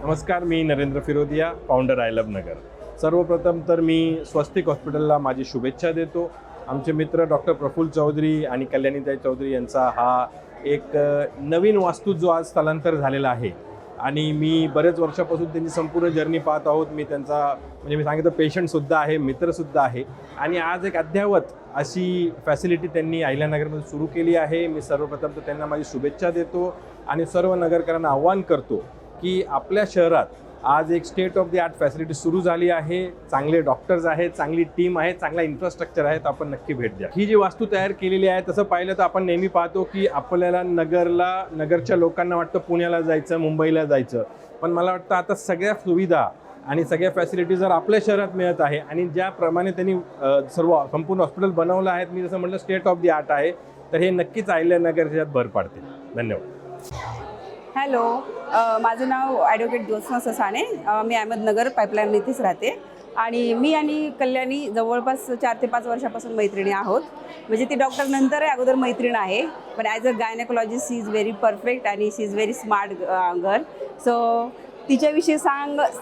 नमस्कार, मी Narendra Firodia, founder I love Nagar. सर्वप्रथम तर मी स्वस्तिक हॉस्पिटलला माझी शुभेच्छा देतो. आमचे मित्र डॉक्टर प्रफुल्ल चौधरी आणि कल्याणीताई चौधरी यांचा हा एक नवीन वास्तूत जो आज स्थलांतर झालेला आहे आणि मी बरेच वर्षापासून त्यांची संपूर्ण जर्नी पाहत आहोत. मी त्यांचा म्हणजे मी सांगितलं पेशंटसुद्धा आहे, मित्रसुद्धा आहे आणि आज एक अद्ययावत अशी फॅसिलिटी त्यांनी अहिल्यानगरमध्ये सुरू केली आहे. मी सर्वप्रथम तर त्यांना माझी शुभेच्छा देतो आणि सर्व नगरकरांना आव्हान करतो की आपल्या शहरात आज एक state of the art facility सुरू झाली आहे. चांगले डॉक्टर्स आहेत, चांगली टीम आहे, चांगला इन्फ्रास्ट्रक्चर आहे. तर आपण नक्की भेट द्या. ही जी वास्तू तयार केलेली आहे तसं पाहिलं तर आपण नेहमी पाहतो की आपल्याला नगरच्या लोकांना वाटतं पुण्याला जायचं, मुंबईला जायचं, पण मला वाटतं आता सगळ्या सुविधा आणि सगळ्या फॅसिलिटी जर आपल्या शहरात मिळत आहे आणि ज्याप्रमाणे त्यांनी संपूर्ण हॉस्पिटल बनवलं आहे, मी जसं म्हटलं स्टेट ऑफ द आर्ट आहे, तर हे नक्कीच अहिल्यानगरच्यात भर पाडते. धन्यवाद. हॅलो, माझं नाव ॲडव्होकेट ज्योत्स्ना ससाणे. मी अहमदनगर पाईपलाईन इथेच राहते आणि मी आणि कल्याणी जवळपास 4 ते 5 वर्षापासून मैत्रिणी आहोत. म्हणजे ती डॉक्टर नंतर आहे, अगोदर मैत्रीण आहे, पण as a gynaecologist she is very perfect आणि she is very smart girl. So तिच्याविषयी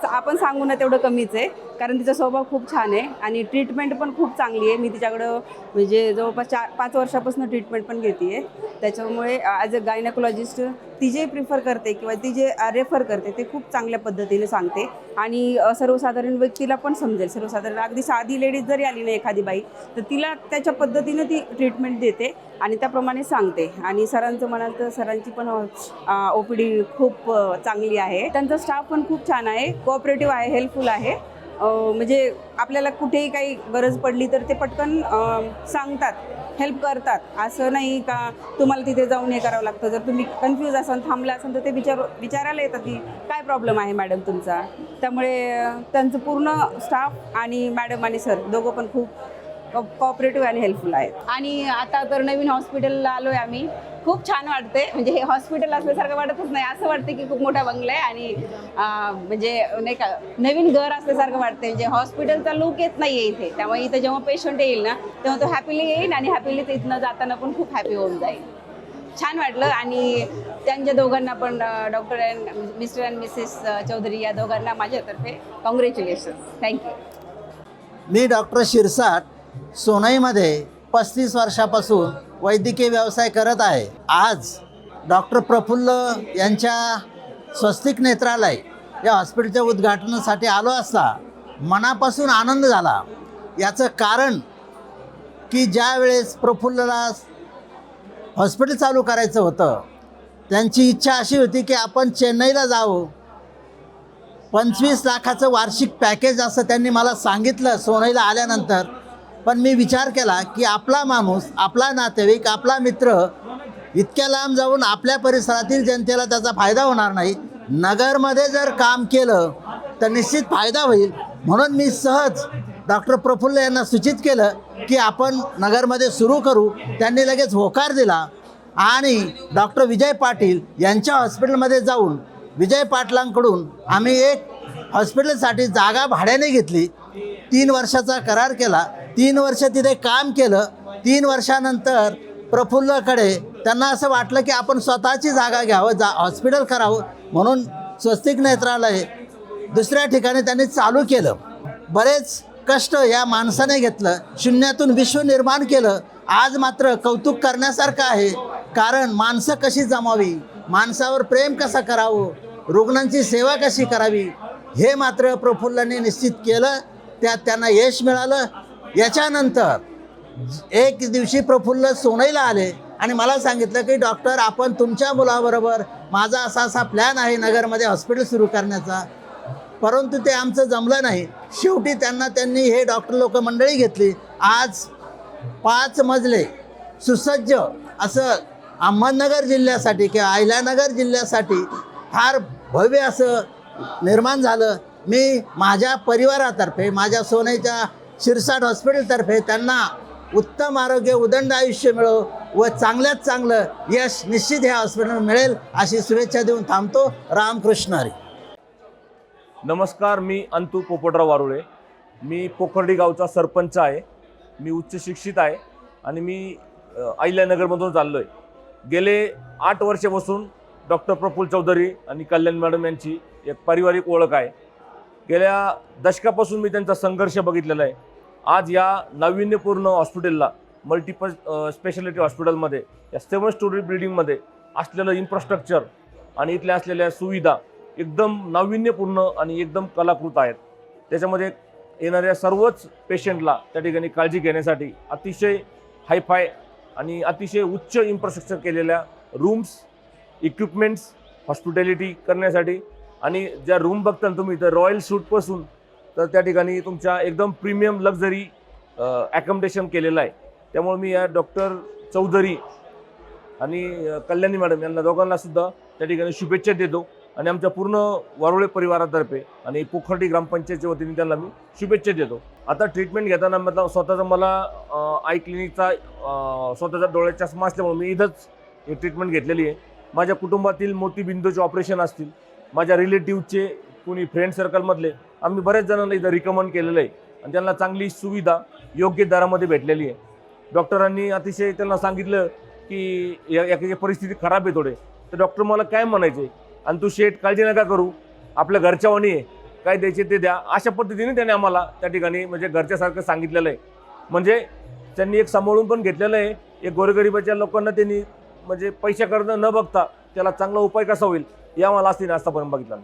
आपण सांगू ना तेवढं कमीच आहे, कारण तिचा स्वभाव खूप छान आहे आणि ट्रीटमेंट पण खूप चांगली आहे. मी तिच्याकडं म्हणजे जवळपास 4-5 वर्षापासून ट्रीटमेंट पण घेते आहे. त्याच्यामुळे ॲज अ गायनेकोलॉजिस्ट ती जे प्रिफर करते किंवा ती जे रेफर करते ते खूप चांगल्या पद्धतीने सांगते आणि सर्वसाधारण व्यक्तीला पण समजेल. सर्वसाधारण अगदी साधी लेडीज जरी आली ना एखादी बाई, तर तिला त्याच्या पद्धतीनं ती ट्रीटमेंट देते आणि त्याप्रमाणे सांगते. आणि सरांचं म्हणाल तर सरांची पण OPD खूप चांगली आहे. त्यांचा स्टाफ पण खूप छान आहे, कोऑपरेटिव्ह आहे, हेल्पफुल आहे. म्हणजे आपल्याला कुठेही काही गरज पडली तर ते पटकन सांगतात, हेल्प करतात. असं नाही का तुम्हाला तिथे जाऊन हे करावं लागतं. जर तुम्ही कन्फ्यूज असाल, थांबला असाल, तर ते विचारायला येतात की काय प्रॉब्लेम आहे मॅडम तुमचा. त्यामुळे त्यांचं पूर्ण स्टाफ आणि मॅडम आणि सर दोघं पण खूप कोऑपरेटिव्ह आणि हेल्पफुल आहेत. आणि आता तर नवीन हॉस्पिटलला आलो आहे आम्ही. खूप छान वाटते. म्हणजे हे हॉस्पिटल असल्यासारखं वाटतच नाही, असं वाटतं की खूप मोठा बंगला आहे आणि म्हणजे नाही का नवीन घर असल्यासारखं वाटते. म्हणजे हॉस्पिटलचा लुक येत नाही आहे इथे. त्यामुळे इथं जेव्हा पेशंट येईल ना तेव्हा तो हॅपीली येईल आणि हॅपीली इथनं जाताना पण खूप हॅपी होऊन जाईल. छान वाटलं. आणि त्यांच्या दोघांना पण मिस्टर अँड मिसेस चौधरी या दोघांना माझ्यातर्फे कॉंग्रॅच्युलेशन्स. थँक्यू. मी डॉक्टर शिरसाट, सोनईमध्ये 35 वर्षापासून वैद्यकीय व्यवसाय करत आहे. आज डॉक्टर प्रफुल्ल यांच्या स्वस्तिक नेत्रालय या हॉस्पिटलच्या उद्घाटनासाठी आलो असता मनापासून आनंद झाला. याचं कारण की ज्या वेळेस प्रफुल्लला हॉस्पिटल चालू करायचं होतं, त्यांची इच्छा अशी होती की आपण चेन्नईला जावं. 25 लाखाचं वार्षिक पॅकेज असं त्यांनी मला सांगितलं सोनईला आल्यानंतर. पण मी विचार केला की आपला माणूस, आपला नातेवाईक, आपला मित्र इतक्या लांब जाऊन आपल्या परिसरातील जनतेला त्याचा फायदा होणार नाही. नगरमध्ये जर काम केलं तर निश्चित फायदा होईल. म्हणून मी सहज डॉक्टर प्रफुल्ल यांना सूचित केलं की आपण नगरमध्ये सुरू करू. त्यांनी लगेच होकार दिला आणि डॉक्टर विजय पाटील यांच्या हॉस्पिटलमध्ये जाऊन विजय पाटलांकडून आम्ही एक हॉस्पिटलसाठी जागा भाड्याने घेतली. 3 वर्षाचा करार केला. 3 वर्ष तिथे काम केलं. 3 वर्षानंतर प्रफुल्लकडे त्यांना असं वाटलं की आपण स्वतःची जागा घ्यावं, हॉस्पिटल करावं. म्हणून स्वस्तिक नेत्रालय दुसऱ्या ठिकाणी त्यांनी चालू केलं. बरेच कष्ट या माणसाने घेतलं, शून्यातून विश्व निर्माण केलं. आज मात्र कौतुक करण्यासारखं आहे, कारण माणसं कशी जमावी, माणसावर प्रेम कसं करावं, रुग्णांची सेवा कशी करावी, हे मात्र प्रफुल्लने निश्चित केलं. त्यात त्यांना यश मिळालं. याच्यानंतर एक दिवशी प्रफुल्ल सोनईला आले आणि मला सांगितलं की डॉक्टर, आपण तुमच्या मुलाबरोबर माझा असा प्लॅन आहे नगरमध्ये हॉस्पिटल सुरू करण्याचा, परंतु ते आमचं जमलं नाही. शेवटी त्यांनी हे डॉक्टर लोक मंडळी घेतली. आज 5 मजले सुसज्ज असं अहमदनगर जिल्ह्यासाठी किंवा अहिल्यानगर जिल्ह्यासाठी फार भव्य असं निर्माण झालं. मी माझ्या परिवारातर्फे, माझ्या सोनईच्या शिरसाट हॉस्पिटलतर्फे त्यांना उत्तम आरोग्य, उदंड आयुष्य मिळो व चांगल्यात चांगलं यश निश्चित ह्या हॉस्पिटलला मिळेल अशी शुभेच्छा देऊन थांबतो. रामकृष्ण हरी. नमस्कार, मी अंतू पोपटराव वारुळे. मी पोखर्डी गावचा सरपंच आहे. मी उच्च शिक्षित आहे आणि मी अहिल्यानगरमधून चाललो आहे. गेले 8 वर्षापासून डॉक्टर प्रफुल्ल चौधरी आणि कल्याण मॅडम यांची एक पारिवारिक ओळख आहे. गेल्या दशकापासून मी त्यांचा संघर्ष बघितलेला आहे. आज या नाविन्यपूर्ण हॉस्पिटलला, मल्टिपल स्पेशालिटी हॉस्पिटलमध्ये, या 7 स्टोरी बिल्डिंगमध्ये असलेलं इन्फ्रास्ट्रक्चर आणि इथल्या असलेल्या सुविधा एकदम नाविन्यपूर्ण आणि एकदम कलाकृत आहेत. त्याच्यामध्ये येणाऱ्या सर्वच पेशंटला त्या ठिकाणी काळजी घेण्यासाठी अतिशय हायफाय आणि अतिशय उच्च इन्फ्रास्ट्रक्चर केलेल्या रूम्स, इक्विपमेंट्स, हॉस्पिटॅलिटी करण्यासाठी, आणि ज्या रूम बघताल तुम्ही तर रॉयल सूटपासून तर त्या ठिकाणी तुमच्या एकदम प्रीमियम लक्झरी ॲकॉमोडेशन केलेलं आहे. त्यामुळे मी या डॉक्टर चौधरी आणि कल्याणी मॅडम यांना दोघांना सुद्धा त्या ठिकाणी शुभेच्छा देतो आणि आमच्या पूर्ण वारुळे परिवारातर्फे आणि पोखर्डी ग्रामपंचायतच्या वतीने त्यांना मी शुभेच्छा देतो. आता ट्रीटमेंट घेताना मतलब स्वतःचा मला आय क्लिनिकचा स्वतःचा डोळ्याचा चष्मा असल्यामुळे मी इथंच ही ट्रीटमेंट घेतलेली आहे. माझ्या कुटुंबातील मोतीबिंदूचे ऑपरेशन असतील, माझ्या रिलेटिव्हचे कुणी फ्रेंड सर्कलमधले, आम्ही बऱ्याच जणांना इथं रिकमेंड केलेलं आहे आणि त्यांना चांगली सुविधा योग्य दरामध्ये भेटलेली आहे. डॉक्टरांनी अतिशय त्यांना सांगितलं की या परिस्थिती खराब आहे थोडे, तर डॉक्टर मला काय म्हणायचे, आणि तू शेठ काळजी नका करू, आपल्या घरच्या वाणी आहे, काय द्यायचे ते द्या, अशा पद्धतीने त्याने आम्हाला त्या ठिकाणी म्हणजे घरच्यासारखं सांगितलेलं आहे. म्हणजे त्यांनी एक सांभाळून पण घेतलेलं आहे. एक गोरगरिबाच्या लोकांना त्यांनी म्हणजे पैशाकडनं न बघता त्याला चांगला उपाय कसा होईल या मला असतील आतापर्यंत बघितलं.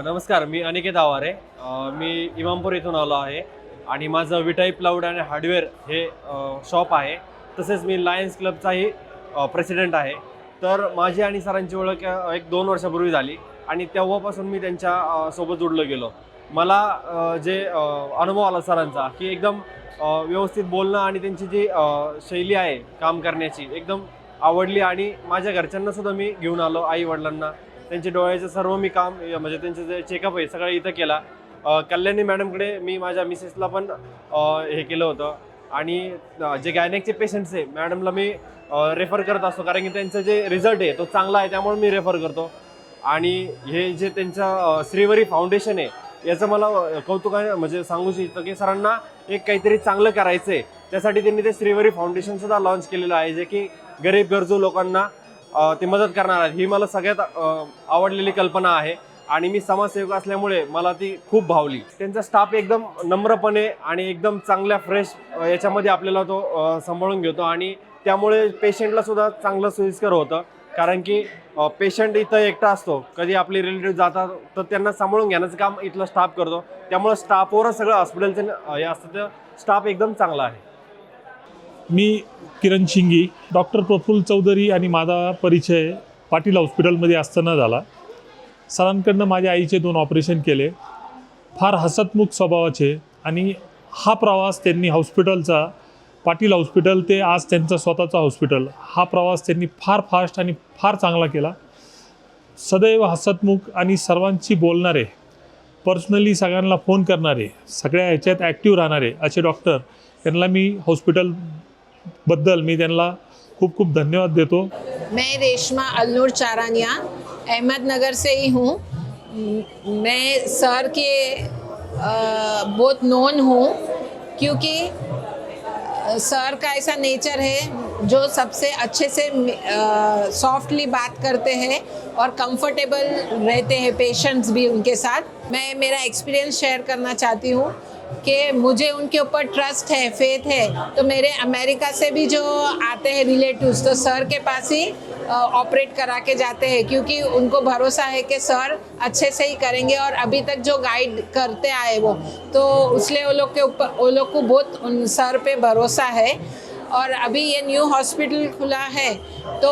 नमस्कार, मी अनिकेत आवारे. मी इमामपूर येथून आलो आहे आणि माझं विटाई प्लाऊड आणि हार्डवेअर हे शॉप आहे. तसेच मी लायन्स क्लबचाही प्रेसिडेंट आहे. तर माझी आणि सरांची ओळख 1-2 वर्षापूर्वी झाली आणि तेव्हापासून मी त्यांच्या सोबत जोडलं गेलो. मला जे अनुभव आला सरांचा की एकदम व्यवस्थित बोलणं आणि त्यांची जी शैली आहे काम करण्याची एकदम आवडली आणि माझ्या घरच्यांना सुद्धा मी घेऊन आलो, आई वडिलांना. त्यांचे डोळ्याचं सर्व मी काम म्हणजे त्यांचं जे चेकअप आहे सगळं इथं केला. कल्याणी मॅडमकडे मी माझ्या मिसेसला पण हे केलं होतं आणि जे गायनेकचे पेशंट्स आहे मॅडमला मी रेफर करत असतो, कारण की त्यांचं जे रिझल्ट आहे तो चांगला आहे, त्यामुळे मी रेफर करतो. आणि हे जे त्यांचं श्रीवरी फाउंडेशन आहे याचं मला कौतुकाने म्हणजे सांगू इच्छितो की सरांना एक काहीतरी चांगलं करायचं आहे, त्यासाठी त्यांनी ते श्रीवरी फाउंडेशनसुद्धा लॉन्च केलेलं आहे, जे की गरीब गरजू लोकांना ते मदत करणार आहेत. ही मला सगळ्यात आवडलेली कल्पना आहे आणि मी समाजसेवक असल्यामुळे मला ती खूप भावली. त्यांचा स्टाफ एकदम नम्रपणे आणि एकदम चांगल्या फ्रेश याच्यामध्ये आपल्याला तो सांभाळून घेतो आणि त्यामुळे पेशंटला सुद्धा चांगलं सोयीस्कर होतं, कारण की पेशंट इथं एकटा असतो, कधी आपले रिलेटिव्ह जातात तर त्यांना सांभाळून घेण्याचं काम इथला स्टाफ करतो. त्यामुळे स्टाफवरच सगळं हॉस्पिटलचं हे असतं, तर स्टाफ एकदम चांगला आहे. मी किरण शिंगी. डॉक्टर प्रफुल्ल चौधरी आणि माझा परिचय पाटील हॉस्पिटलमध्ये असताना झाला. सरांकडनं माझ्या आईचे 2 ऑपरेशन केले. फार हसतमुख स्वभावाचे आणि हा प्रवास त्यांनी हॉस्पिटलचा, पाटील हॉस्पिटल ते आज त्यांचं स्वतःचं हॉस्पिटल, हा प्रवास त्यांनी फार फास्ट आणि फार चांगला केला. सदैव हसतमुख आणि सर्वांशी बोलणारे, पर्सनली सगळ्यांना फोन करणारे, सगळ्या ह्याच्यात ॲक्टिव्ह राहणारे असे डॉक्टर यांना मी हॉस्पिटलबद्दल मी त्यांना खूप खूप धन्यवाद देतो. मैं रेशमा अलनूर चारानिया अहमदनगर से ही हूँ. मैं सर के बहुत नोन हूँ क्योंकि सर का ऐसा नेचर है जो सबसे अच्छे से सॉफ्टली बात करते हैं और कंफर्टेबल रहते हैं पेशेंट्स भी उनके साथ. मैं मेरा एक्सपीरियंस शेयर करना चाहती हूँ कि मुझे उनके ऊपर ट्रस्ट है, फेथ है. तो मेरे अमेरिका से भी जो आते हैं रिलेटिव्स तो सर के पास ही ऑपरेट करा के जाते हैं, क्योंकि उनको भरोसा है कि सर अच्छे से ही करेंगे और अभी तक जो गाइड करते आए वो, तो इसलिए वो लोग को बहुत उन सर पे भरोसा है. और अभी ये न्यू हॉस्पिटल खुला है तो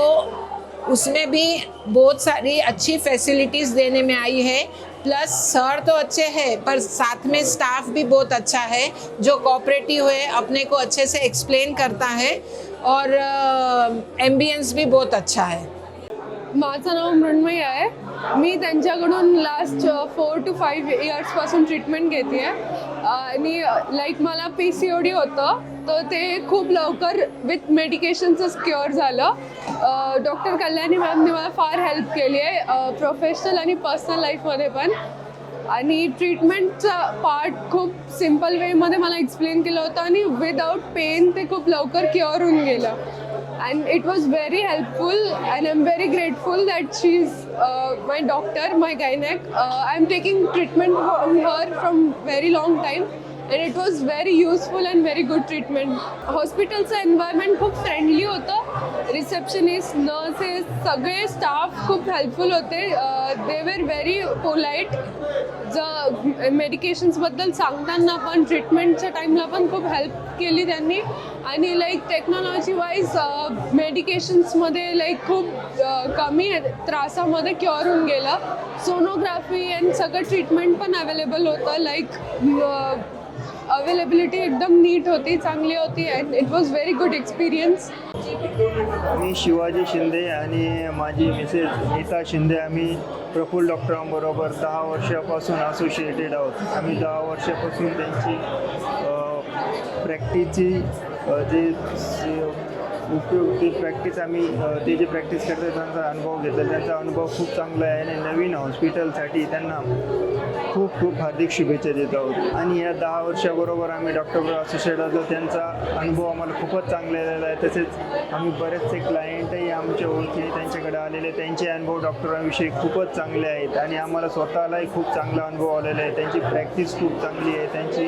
उसमें भी बहुत सारी अच्छी फैसिलिटीज़ देने में आई है. प्लस सर तो अच्छे हैं पर साथ में स्टाफ भी बहुत अच्छा है जो कोऑपरेटिव है, अपने को अच्छे से एक्सप्लेन करता है और एम्बियंस भी बहुत अच्छा है. माझं नाव मृण्मयी आहे. मी त्यांच्याकडून लास्ट 4 to 5 इयर्सपासून ट्रीटमेंट घेते आहे आणि लाईक मला PCOD होतं तर ते खूप लवकर विथ मेडिकेशनचंच क्युअर झालं. डॉक्टर कल्याणी मॅमने मला फार हेल्प केली आहे प्रोफेशनल आणि पर्सनल लाईफमध्ये पण. आणि ट्रीटमेंटचा पार्ट खूप सिम्पल वेमध्ये मला एक्सप्लेन केलं होतं आणि विदाऊट पेन ते खूप लवकर क्युअर होऊन गेलं. and it was very helpful, and I'm very grateful that she's my doctor, my gynec. I'm taking treatment from her from very long time, and it was very useful and very good treatment. हॉस्पिटलचं environment खूप friendly होतं. Receptionist, nurses, सगळे staff खूप helpful होते. They were very polite. मेडिकेशन्सबद्दल सांगताना पण, ट्रीटमेंटच्या टाईमला पण खूप हेल्प केली त्यांनी. आणि लाईक टेक्नॉलॉजी वाईज मेडिकेशन्समध्ये लाईक खूप कमी त्रासामध्ये क्युअर होऊन गेलं. सोनोग्राफी अँड सगळं ट्रीटमेंट पण अवेलेबल होतं. लाईक अवेलेबिलिटी एकदम नीट होती, चांगली होती, and it was very good experience. मी शिवाजी शिंदे आणि माझी मिसेस नीता शिंदे, आम्ही प्रफुल्ल डॉक्टरांबरोबर 10 वर्षापासून असोसिएटेड आहोत. आम्ही 10 वर्षापासून त्यांची प्रॅक्टिसची जे उपयोग ती प्रॅक्टिस आम्ही ते जे प्रॅक्टिस करतात त्यांचा अनुभव घेतला. त्यांचा अनुभव खूप चांगला आहे आणि नवीन हॉस्पिटलसाठी त्यांना खूप खूप हार्दिक शुभेच्छा देत आहोत. आणि या 10 वर्षाबरोबर आम्ही डॉक्टरबरोबर असोसिएट होतो. त्यांचा अनुभव आम्हाला खूपच चांगला आलेला आहे. तसेच आम्ही बरेचसे क्लायंटही आमच्या ओळखीने त्यांच्याकडे आलेले, त्यांचे अनुभव डॉक्टरांविषयी खूपच चांगले आहेत आणि आम्हाला स्वतःलाही खूप चांगला अनुभव आलेला आहे. त्यांची प्रॅक्टिस खूप चांगली आहे, त्यांची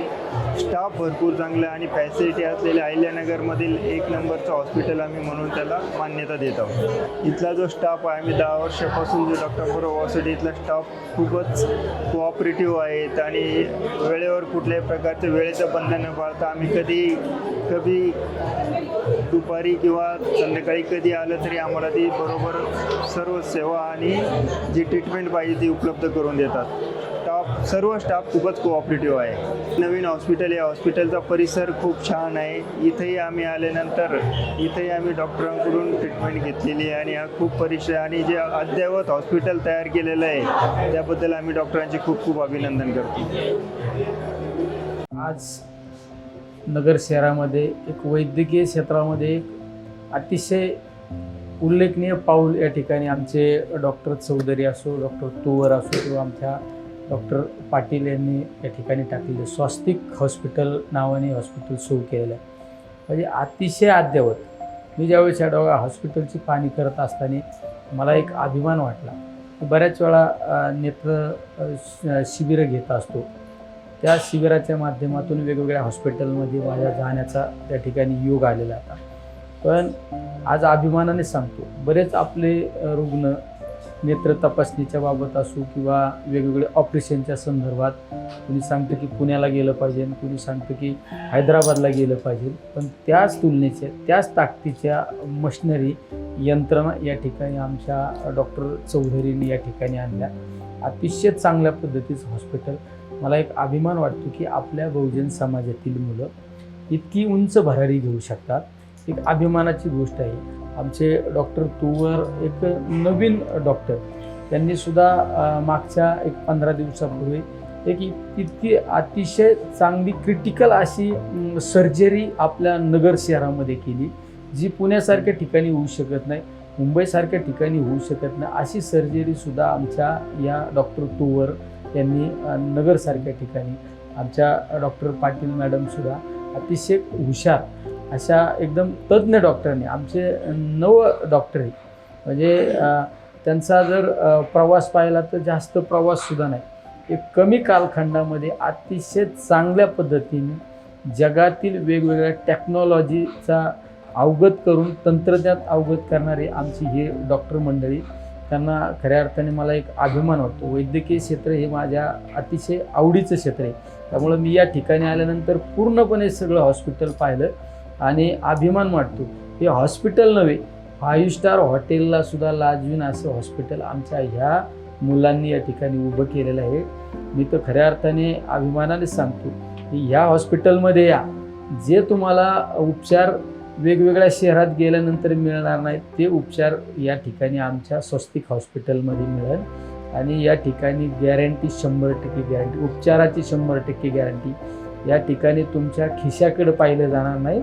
स्टाफ भरपूर चांगला आहे आणि फॅसिलिटी असलेल्या अहिल्यानगरमधील 1 नंबरचं हॉस्पिटल आम्ही म्हणून त्याला मान्यता देत आहोत. इथला जो स्टाफ आहे, आम्ही 10 वर्षापासून जो डॉक्टरबरोबर असतो इथला स्टाफ खूपच कोऑपरेटिव्ह आहेत आणि वेळेवर कुठल्याही प्रकारचं वेळेचं बंधन न पाळता आम्ही कधी दुपारी किंवा संध्याकाळी कधी आलं तरी आम्हाला ती बरोबर सर्व सेवा आणि जी ट्रीटमेंट पाहिजे ती उपलब्ध करून देतात. सर्व स्टाफ खूपच कोऑपरेटिव्ह आहे. नवीन हॉस्पिटल, या हॉस्पिटलचा परिसर खूप छान आहे. इथेही आम्ही आल्यानंतर इथेही आम्ही डॉक्टरांकडून ट्रीटमेंट घेतलेली आहे आणि हा खूप परिसर आणि जे अद्ययावत हॉस्पिटल तयार केलेलं आहे त्याबद्दल आम्ही डॉक्टरांचे खूप खूप अभिनंदन करतो. आज नगर शहरामध्ये एक वैद्यकीय क्षेत्रामध्ये एक अतिशय उल्लेखनीय पाऊल या ठिकाणी आमचे डॉक्टर चौधरी असो, डॉक्टर तुवर असो किंवा आमच्या डॉक्टर पाटील यांनी या ठिकाणी टाकलेले स्वस्तिक हॉस्पिटल नावाने हॉस्पिटल सुरू केलेलं आहे. म्हणजे अतिशय अद्ययावत. मी ज्यावेळेस या हॉस्पिटलची पाहणी करत असताना मला एक अभिमान वाटला. बऱ्याच वेळा नेत्र शिबिरं घेत असतो. त्या शिबिराच्या माध्यमातून वेगवेगळ्या हॉस्पिटलमध्ये माझ्या जाण्याचा त्या ठिकाणी योग आलेला होता. पण आज अभिमानाने सांगतो, बरेच आपले रुग्ण नेत्र तपासणीच्या बाबत असो किंवा वेगवेगळे ऑपरेशनच्या संदर्भात, कुणी सांगतं की पुण्याला गेलं पाहिजे, कुणी सांगतं की हैदराबादला गेलं पाहिजे. पण त्याच तुलनेच्या, त्याच ताकदीच्या मशिनरी, यंत्रणा या ठिकाणी आमच्या डॉक्टर चौधरींनी या ठिकाणी आणल्या. अतिशय चांगल्या पद्धतीचं हॉस्पिटल. मला एक अभिमान वाटतो की आपल्या बहुजन समाजातील मुलं इतकी उंच भरारी घेऊ शकतात. एक अभिमानाची गोष्ट आहे. आमचे डॉक्टर तुवर एक नवीन डॉक्टर, त्यांनीसुद्धा मागच्या एक 15 दिवसापूर्वी एक इतकी अतिशय चांगली क्रिटिकल अशी सर्जरी आपल्या नगर शहरामध्ये केली, जी पुण्यासारख्या ठिकाणी होऊ शकत नाही, मुंबईसारख्या ठिकाणी होऊ शकत नाही. अशी सर्जरीसुद्धा आमच्या या डॉक्टर तुवर यांनी नगरसारख्या ठिकाणी, आमच्या डॉक्टर पाटील मॅडमसुद्धा अतिशय हुशार अशा एकदम तज्ज्ञ डॉक्टरांनी, आमचे 9 डॉक्टर आहे. म्हणजे त्यांचा जर प्रवास पाहिला तर जास्त प्रवाससुद्धा नाही. एक कमी कालखंडामध्ये अतिशय चांगल्या पद्धतीने जगातील वेगवेगळ्या टेक्नॉलॉजीचा अवगत करून, तंत्रज्ञान अवगत करणारे आमची हे डॉक्टर मंडळी, त्यांना खऱ्या अर्थाने मला एक अभिमान वाटतो. वैद्यकीय क्षेत्र हे माझ्या अतिशय आवडीचं क्षेत्र आहे. त्यामुळं मी या ठिकाणी आल्यानंतर पूर्णपणे सगळं हॉस्पिटल पाहिलं आणि अभिमान वाटतो. हे हॉस्पिटल नव्हे, 5 स्टार हॉटेलला सुद्धा लाजवीन असं हॉस्पिटल आमच्या ह्या मुलांनी या ठिकाणी उभं केलेलं आहे. मी तर खऱ्या अर्थाने अभिमानाने सांगतो की ह्या हॉस्पिटलमध्ये या, जे तुम्हाला उपचार वेगवेगळ्या शहरात गेल्यानंतर मिळणार नाहीत ते उपचार या ठिकाणी आमच्या स्वस्तिक हॉस्पिटलमध्ये मिळेल. आणि या ठिकाणी गॅरंटी 100% गॅरंटी, उपचाराची 100% गॅरंटी. या ठिकाणी तुमच्या खिशाकडे पाहिलं जाणार नाही.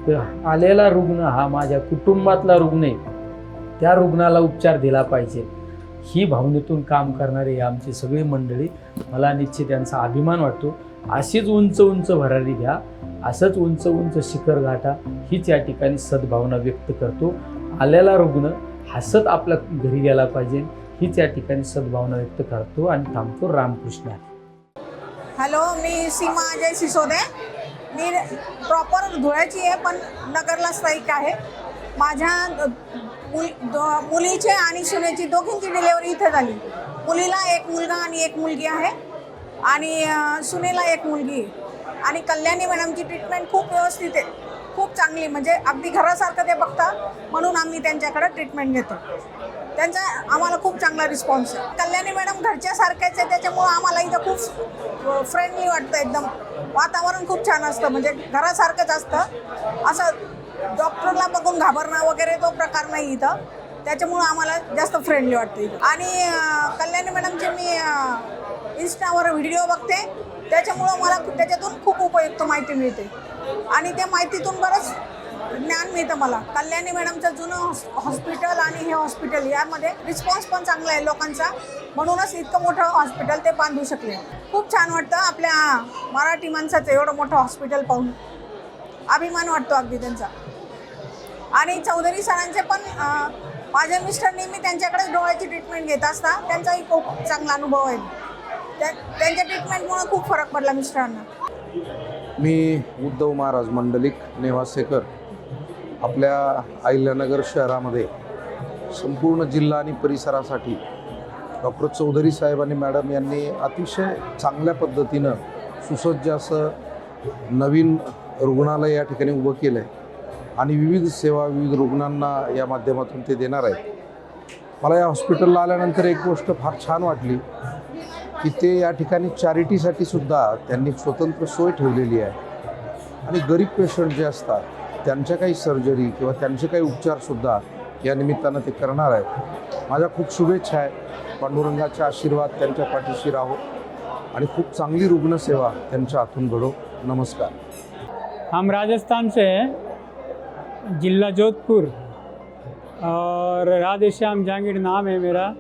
तर आलेला रुग्ण हा माझ्या कुटुंबातला रुग्ण आहे, त्या रुग्णाला उपचार दिला पाहिजे, ही भावनेतून काम करणारे आमची सगळी मंडळी. मला निश्चित यांचा अभिमान वाटतो. अशीच उंच उंच भरारी घ्या, असंच उंच उंच शिखर गाठा, हीच या ठिकाणी सद्भावना व्यक्त करतो. आलेला रुग्ण हसत आपल्या घरी गेला पाहिजे, हीच या ठिकाणी सद्भावना व्यक्त करतो आणि थांबतो. रामकृष्ण. हॅलो, मी सीमा अजय सिसोदे. मी प्रॉपर धुळ्याची आहे, पण नगरला स्थायिक आहे. माझ्या मुलीचे आणि सुनेची दोघींची डिलेवरी इथे झाली. मुलीला एक मुलगा आणि एक मुलगी आहे आणि सुनेला एक मुलगी आहे. आणि कल्याणी मॅडमची ट्रीटमेंट खूप व्यवस्थित आहे, खूप चांगली, म्हणजे अगदी घरासारखं ते बघता, म्हणून आम्ही त्यांच्याकडे ट्रीटमेंट घेतो. त्यांचा आम्हाला खूप चांगला रिस्पॉन्स आहे. कल्याणी मॅडम घरच्यासारख्याच आहे, त्याच्यामुळं आम्हाला इथं खूप फ्रेंडली वाटतं. एकदम वातावरण खूप छान असतं, म्हणजे घरासारखंच असतं. असं डॉक्टरला बघून घाबरणं वगैरे तो प्रकार नाही इथं, त्याच्यामुळं आम्हाला जास्त फ्रेंडली वाटतं इथं. आणि कल्याणी मॅडमचे मी इन्स्टावर व्हिडिओ बघते, त्याच्यामुळं मला त्याच्यातून खूप उपयुक्त माहिती मिळते आणि त्या माहितीतून बरंच ज्ञान मिळतं मला. कल्याणी मॅडमचं जुनं हॉस्पिटल आणि हे हॉस्पिटल यामध्ये रिस्पॉन्स पण चांगला आहे लोकांचा, म्हणूनच इतकं मोठं हॉस्पिटल ते बांधू शकले. खूप छान वाटतं आपल्या मराठी माणसाचं एवढं मोठं हॉस्पिटल पाहून, अभिमान वाटतो अगदी त्यांचा. आणि चौधरी सरांचे पण माझ्या मिस्टरनी मी त्यांच्याकडे डोळ्याची ट्रीटमेंट घेत असता, त्यांचाही खूप चांगला अनुभव आहे. त्यांच्या ट्रीटमेंटमुळे खूप फरक पडला मिस्टरांना. मी उद्धव महाराज मंडलिक नेवासेकर. आपल्या अहिल्यानगर शहरामध्ये संपूर्ण जिल्हा आणि परिसरासाठी डॉक्टर चौधरी साहेब आणि मॅडम यांनी अतिशय चांगल्या पद्धतीनं सुसज्ज असं नवीन रुग्णालय या ठिकाणी उभं केलं आहे आणि विविध सेवा विविध रुग्णांना या माध्यमातून ते देणार आहेत. मला या हॉस्पिटलला आल्यानंतर एक गोष्ट फार छान वाटली की ते या ठिकाणी चॅरिटीसाठी सुद्धा त्यांनी स्वतंत्र सोय ठेवलेली आहे आणि गरीब पेशंट जे असतात त्यांच्या काही सर्जरी किंवा त्यांचे काही उपचारसुद्धा या निमित्तानं ते करणार आहेत. माझ्या खूप शुभेच्छा आहेत. पांडुरंगाचे आशीर्वाद त्यांच्या पाठीशी राहो आणि खूप चांगली रुग्णसेवा त्यांच्या हातून घडो. नमस्कार. हम राजस्थान से हैं, जिला जोधपुर, और राधेश्याम जहांगीर नाम है मेरा.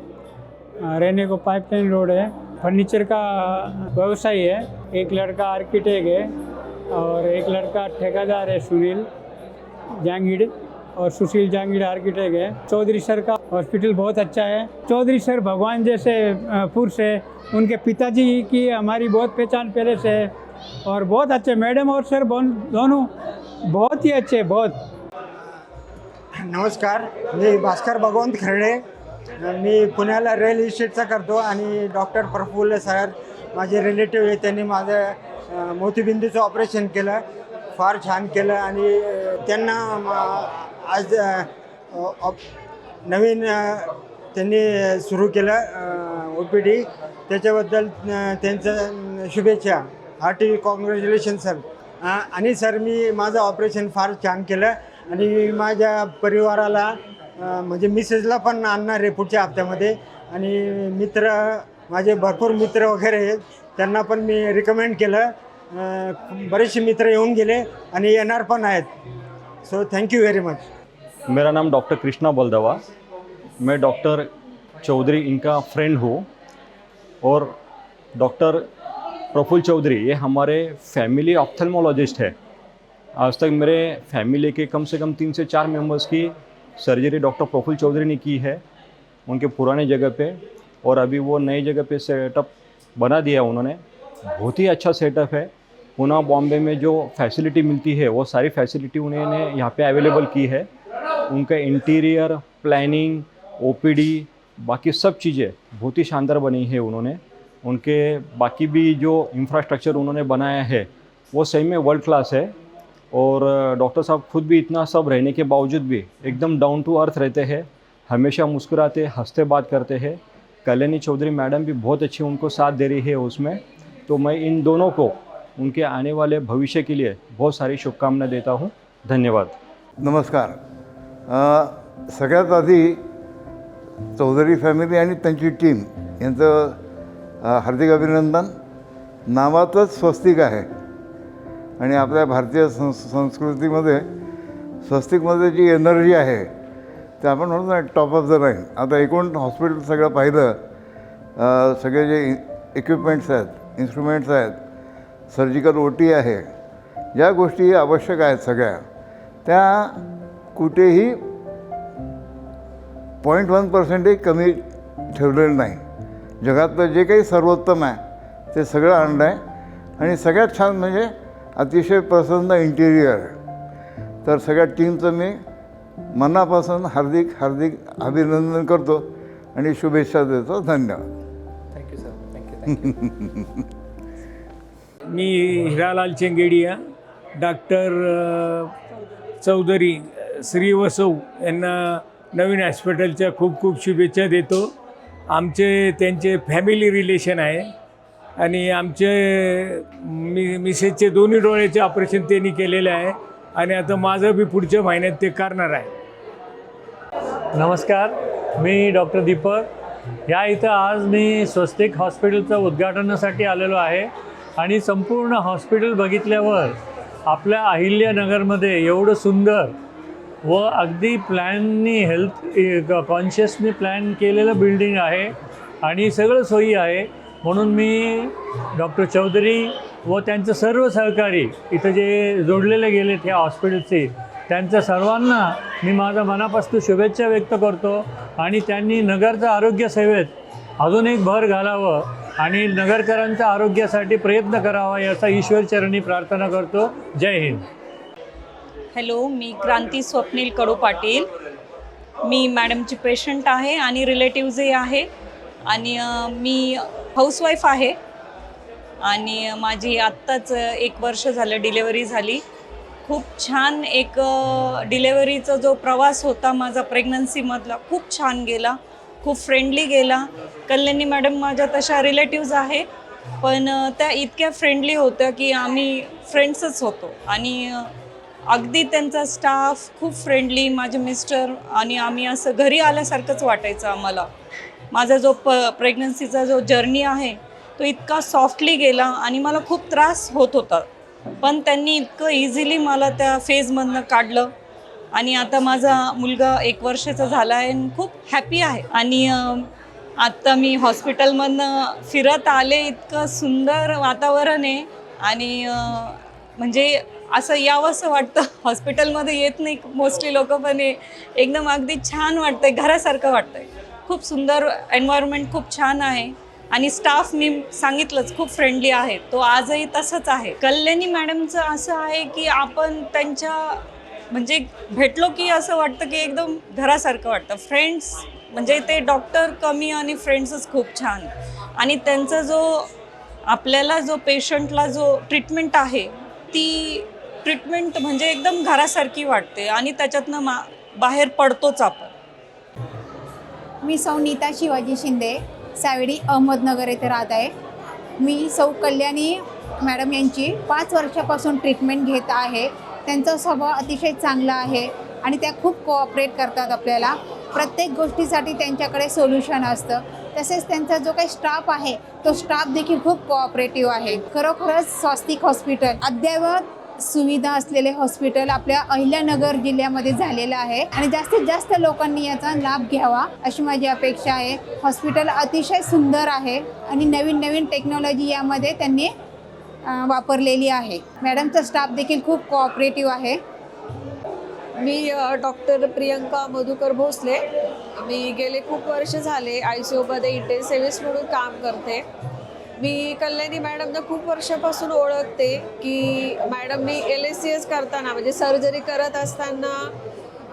रहने को पाइपलाइन रोड है. फर्नीचर का व्यवसाय है. एक लड़का आर्किटेक्ट है और एक लड़का ठेकेदार है, सुनील जहांगीर, और सुशील जहांगीर आर्किटेक्ट है. चौधरी सर का हॉस्पिटल बहुत अच्छा है. चौधरी सर भगवान जैसे पुरुष है. उनके पिताजी की हमारी बहुत पहचान पहले से है और बहुत अच्छे मैडम और सर दोनों बहुत ही अच्छे. बहुत नमस्कार, मी भास्कर भगवंत खर्डे. मी पुण्याला रिअल इस्टेटचा करतो आणि डॉक्टर प्रफुल्ल सर माझे रिलेटिव्ह आहे. त्यांनी माझं मोतीबिंदूचं ऑपरेशन केलं, फार छान केलं आणि त्यांना आज नवीन त्यांनी सुरू केलं OPD. त्याच्याबद्दल त्यांचं शुभेच्छा. Hearty congratulation sir. आणि सर, मी माझं ऑपरेशन फार छान केलं आणि माझ्या परिवाराला म्हणजे मिसेसला पण आणणार आहे पुढच्या हप्त्यामध्ये. आणि मित्र माझे भरपूर मित्र वगैरे आहेत, त्यांना पण मी रिकमेंड केलं. बरेचसे मित्र येऊन गेले आणि येणार पण आहेत. So thank you very much. मेरा नाम डॉक्टर कृष्णा बलदवा. मैं डॉक्टर चौधरी इनका फ्रेंड हूँ और डॉक्टर प्रफुल्ल चौधरी ये हमारे फैमिली ऑप्थेल्मोलॉजिस्ट है. आज तक मेरे फैमिली के कम से कम 3 से 4 मेंबर्स की सर्जरी डॉक्टर प्रफुल्ल चौधरी ने की है उनके पुराने जगह पे, और अभी वो नई जगह पे सेटअप बना दिया उन्होंने. बहुत ही अच्छा सेटअप है. पुणे बॉम्बे में जो फैसिलिटी मिलती है वो सारी फैसिलिटी उन्होंने यहाँ पे अवेलेबल की है. उनका इंटीरियर प्लानिंग OPD बाकी सब चीज़ें बहुत ही शानदार बनी है उन्होंने. उनके बाकी भी जो इंफ्रास्ट्रक्चर उन्होंने बनाया है वो सही में वर्ल्ड क्लास है. और डॉक्टर साहब खुद भी इतना सब रहने के बावजूद भी एकदम डाउन टू अर्थ रहते हैं, हमेशा मुस्कुराते हंसते बात करते हैं. कल्याणी चौधरी मैडम भी बहुत अच्छी उनको साथ दे रही है उसमें. तो मैं इन दोनों को उनके आने वाले भविष्य के लिए बहुत सारी शुभकामनाएं देता हूँ. धन्यवाद. नमस्कार. सगळ्यात आधी चौधरी फॅमिली आणि त्यांची टीम यांचं हार्दिक अभिनंदन. नावातच स्वस्तिक आहे आणि आपल्या भारतीय संस्कृतीमध्ये स्वस्तिकमध्ये जी एनर्जी आहे ते आपण म्हणतो ना टॉप ऑफ द लाईन. आता एकूण हॉस्पिटल सगळं पाहिलं, सगळे जे इक्विपमेंट्स आहेत, इन्स्ट्रुमेंट्स आहेत, सर्जिकल OT आहे, ज्या गोष्टी आवश्यक आहेत सगळ्या, त्या कुठेही 0.1% कमी ठेवलेलं नाही. जगातलं जे काही सर्वोत्तम आहे ते सगळं आणलं आहे. आणि सगळ्यात छान म्हणजे अतिशय प्रसन्न इंटिरियर. तर सगळ्या टीमचं मी मनापासून हार्दिक हार्दिक अभिनंदन करतो आणि शुभेच्छा देतो. धन्यवाद. Thank you sir. थँक्यू. मी हिरालाल चेंगेडिया, डॉक्टर चौधरी श्री वसव यांना नवीन हॉस्पिटलच्या खूप खूप शुभेच्छा देतो. आमचे त्यांचे फॅमिली रिलेशन आहे आणि आमचे मिसेसचे दोन्ही डोळ्याचे ऑपरेशन त्यांनी केलेलं आहे आणि आता माझं बी पुढच्या महिन्यात ते करणार आहे. नमस्कार, मी डॉक्टर दीपक. या इथं आज मी स्वस्तिक हॉस्पिटलचं उद्घाटनासाठी आलेलो आहे आणि संपूर्ण हॉस्पिटल बघितल्यावर आपल्या अहिल्यानगरमध्ये एवढं सुंदर व अगदी प्लॅननी हेल्थ कॉन्शियसनी प्लॅन केलेलं बिल्डिंग आहे आणि सगळं सोयी आहे. म्हणून मी डॉक्टर चौधरी व त्यांचं सर्व सहकारी इथं जे जोडलेले गेलेत ह्या हॉस्पिटलचे, त्यांच्या सर्वांना मी माझ्या मनापासून शुभेच्छा व्यक्त करतो आणि त्यांनी नगरच्या आरोग्य सेवेत अजून एक भर घालावं आणि नगरकरांच्या आरोग्यासाठी प्रयत्न करावा याचा ईश्वरचरणी प्रार्थना करतो. जय हिंद. हॅलो, मी क्रांती स्वप्नील कडू पाटील. मी मॅडमची पेशंट आहे आणि रिलेटिव्हजही आहे आणि मी हाऊसवाईफ आहे आणि माझी आत्ताच 1 वर्ष झालं डिलेवरी झाली. खूप छान एक डिलेवरीचा जो प्रवास होता माझा प्रेग्नन्सीमधला खूप छान गेला, खूप फ्रेंडली गेला. कल्याणी मॅडम माझ्या तशा रिलेटिव्ज आहे पण त्या इतक्या फ्रेंडली होत्या की आम्ही फ्रेंड्सच होतो आणि अगदी त्यांचा स्टाफ खूप फ्रेंडली, माझे मिस्टर आणि आम्ही असं घरी आल्यासारखंच वाटायचं आम्हाला. माझा जो प्रेग्नन्सीचा जो जर्नी आहे तो इतका सॉफ्टली गेला आणि मला खूप त्रास होत होता पण त्यांनी इतकं इझिली मला त्या फेजमधनं काढलं आणि आता माझा मुलगा 1 वर्षाचा झाला आहे आणि खूप हॅपी आहे. आणि आत्ता मी हॉस्पिटलमधनं फिरत आले, इतकं सुंदर वातावरण आहे आणि म्हणजे असं यावंसं वाटतं. हॉस्पिटलमध्ये येत नाही मोस्टली लोक पण एकदम अगदी छान वाटतंय, घरासारखं वाटतंय. खूप सुंदर एन्व्हायरमेंट, खूप छान आहे आणि स्टाफ मी सांगितलंच खूप फ्रेंडली आहे, तो आजही तसंच आहे. कल्याणी मॅडमचं असं आहे की आपण त्यांच्या म्हणजे भेटलो की असं वाटतं की एकदम घरासारखं वाटतं. फ्रेंड्स म्हणजे ते डॉक्टर कमी आणि फ्रेंड्सच खूप छान. आणि त्यांचा जो आपल्याला जो पेशंटला जो ट्रीटमेंट आहे ती ट्रीटमेंट म्हणजे एकदम घरासारखी वाटते आणि त्याच्यातनं बाहेर पडतोच आपण. मी सौ नीता शिवाजी शिंदे, सावेडी अहमदनगर येथे राहत आहे. मी सौ कल्याणी मॅडम यांची 5 वर्षापासून ट्रीटमेंट घेत आहे. त्यांचा स्वभाव अतिशय चांगला आहे आणि त्या खूप कोऑपरेट करतात आपल्याला. प्रत्येक गोष्टीसाठी त्यांच्याकडे सोल्युशन असतं. तसेच त्यांचा जो काही स्टाफ आहे तो स्टाफ देखील खूप कोऑपरेटिव्ह आहे. खरोखरच स्वस्तिक हॉस्पिटल अद्ययावत सुविधा असलेले हॉस्पिटल आपल्या अहिल्यानगर जिल्ह्यामध्ये झालेलं आहे आणि जास्तीत जास्त लोकांनी याचा लाभ घ्यावा अशी माझी अपेक्षा आहे. हॉस्पिटल अतिशय सुंदर आहे आणि नवीन नवीन टेक्नॉलॉजी यामध्ये त्यांनी वापरलेली आहे. मॅडमचा स्टाफ देखील खूप कोऑपरेटिव्ह आहे. मी डॉक्टर प्रियंका मधुकर भोसले. मी गेले खूप वर्ष झाले ICUमध्ये इंटेन्सिव्हिस्ट म्हणून काम करते. मी कल्याणी मॅडमना खूप वर्षापासून ओळखते की मॅडमनी LSCS करताना म्हणजे सर्जरी करत असताना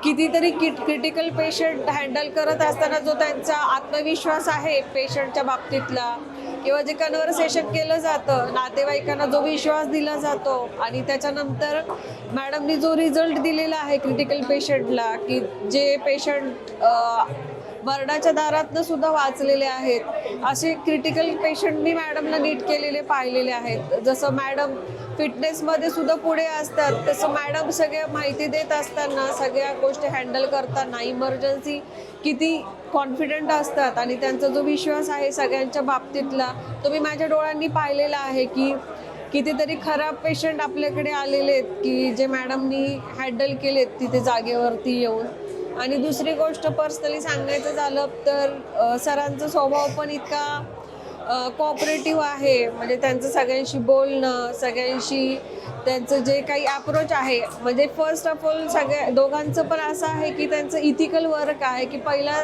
कितीतरी क्रिटिकल पेशंट हँडल करत असताना जो त्यांचा आत्मविश्वास आहे पेशंटच्या बाबतीतला किंवा जे कन्व्हर्सेशन केलं जातं, नातेवाईकांना जो विश्वास दिला जातो आणि त्याच्यानंतर मॅडमनी जो रिझल्ट दिलेला आहे क्रिटिकल पेशंटला की जे पेशंट मरणाच्या दारातनं सुद्धा वाचलेले आहेत, असे क्रिटिकल पेशंट मी मॅडमला नीट केलेले पाहिलेले आहेत. जसं मॅडम फिटनेसमध्ये सुद्धा पुढे असतात तसं मॅडम सगळ्या माहिती देत असताना सगळ्या गोष्टी हँडल करताना इमर्जन्सी किती कॉन्फिडंट असतात आणि त्यांचा जो विश्वास आहे सगळ्यांच्या बाबतीतला तो मी माझ्या डोळ्यांनी पाहिलेला आहे की कितीतरी खराब पेशंट आपल्याकडे आलेले आहेत की जे मॅडमनी हँडल केलेत तिथे जागेवरती येऊन. आणि दुसरी गोष्ट पर्सनली सांगायचं झालं तर सरांचा स्वभाव पण इतका कोऑपरेटिव्ह आहे, म्हणजे त्यांचं सगळ्यांशी बोलणं, सगळ्यांशी त्यांचं जे काही अप्रोच आहे, म्हणजे फर्स्ट ऑफ ऑल सगळ्या दोघांचं पण असं आहे की त्यांचं इथिकल वर्क आहे की पहिला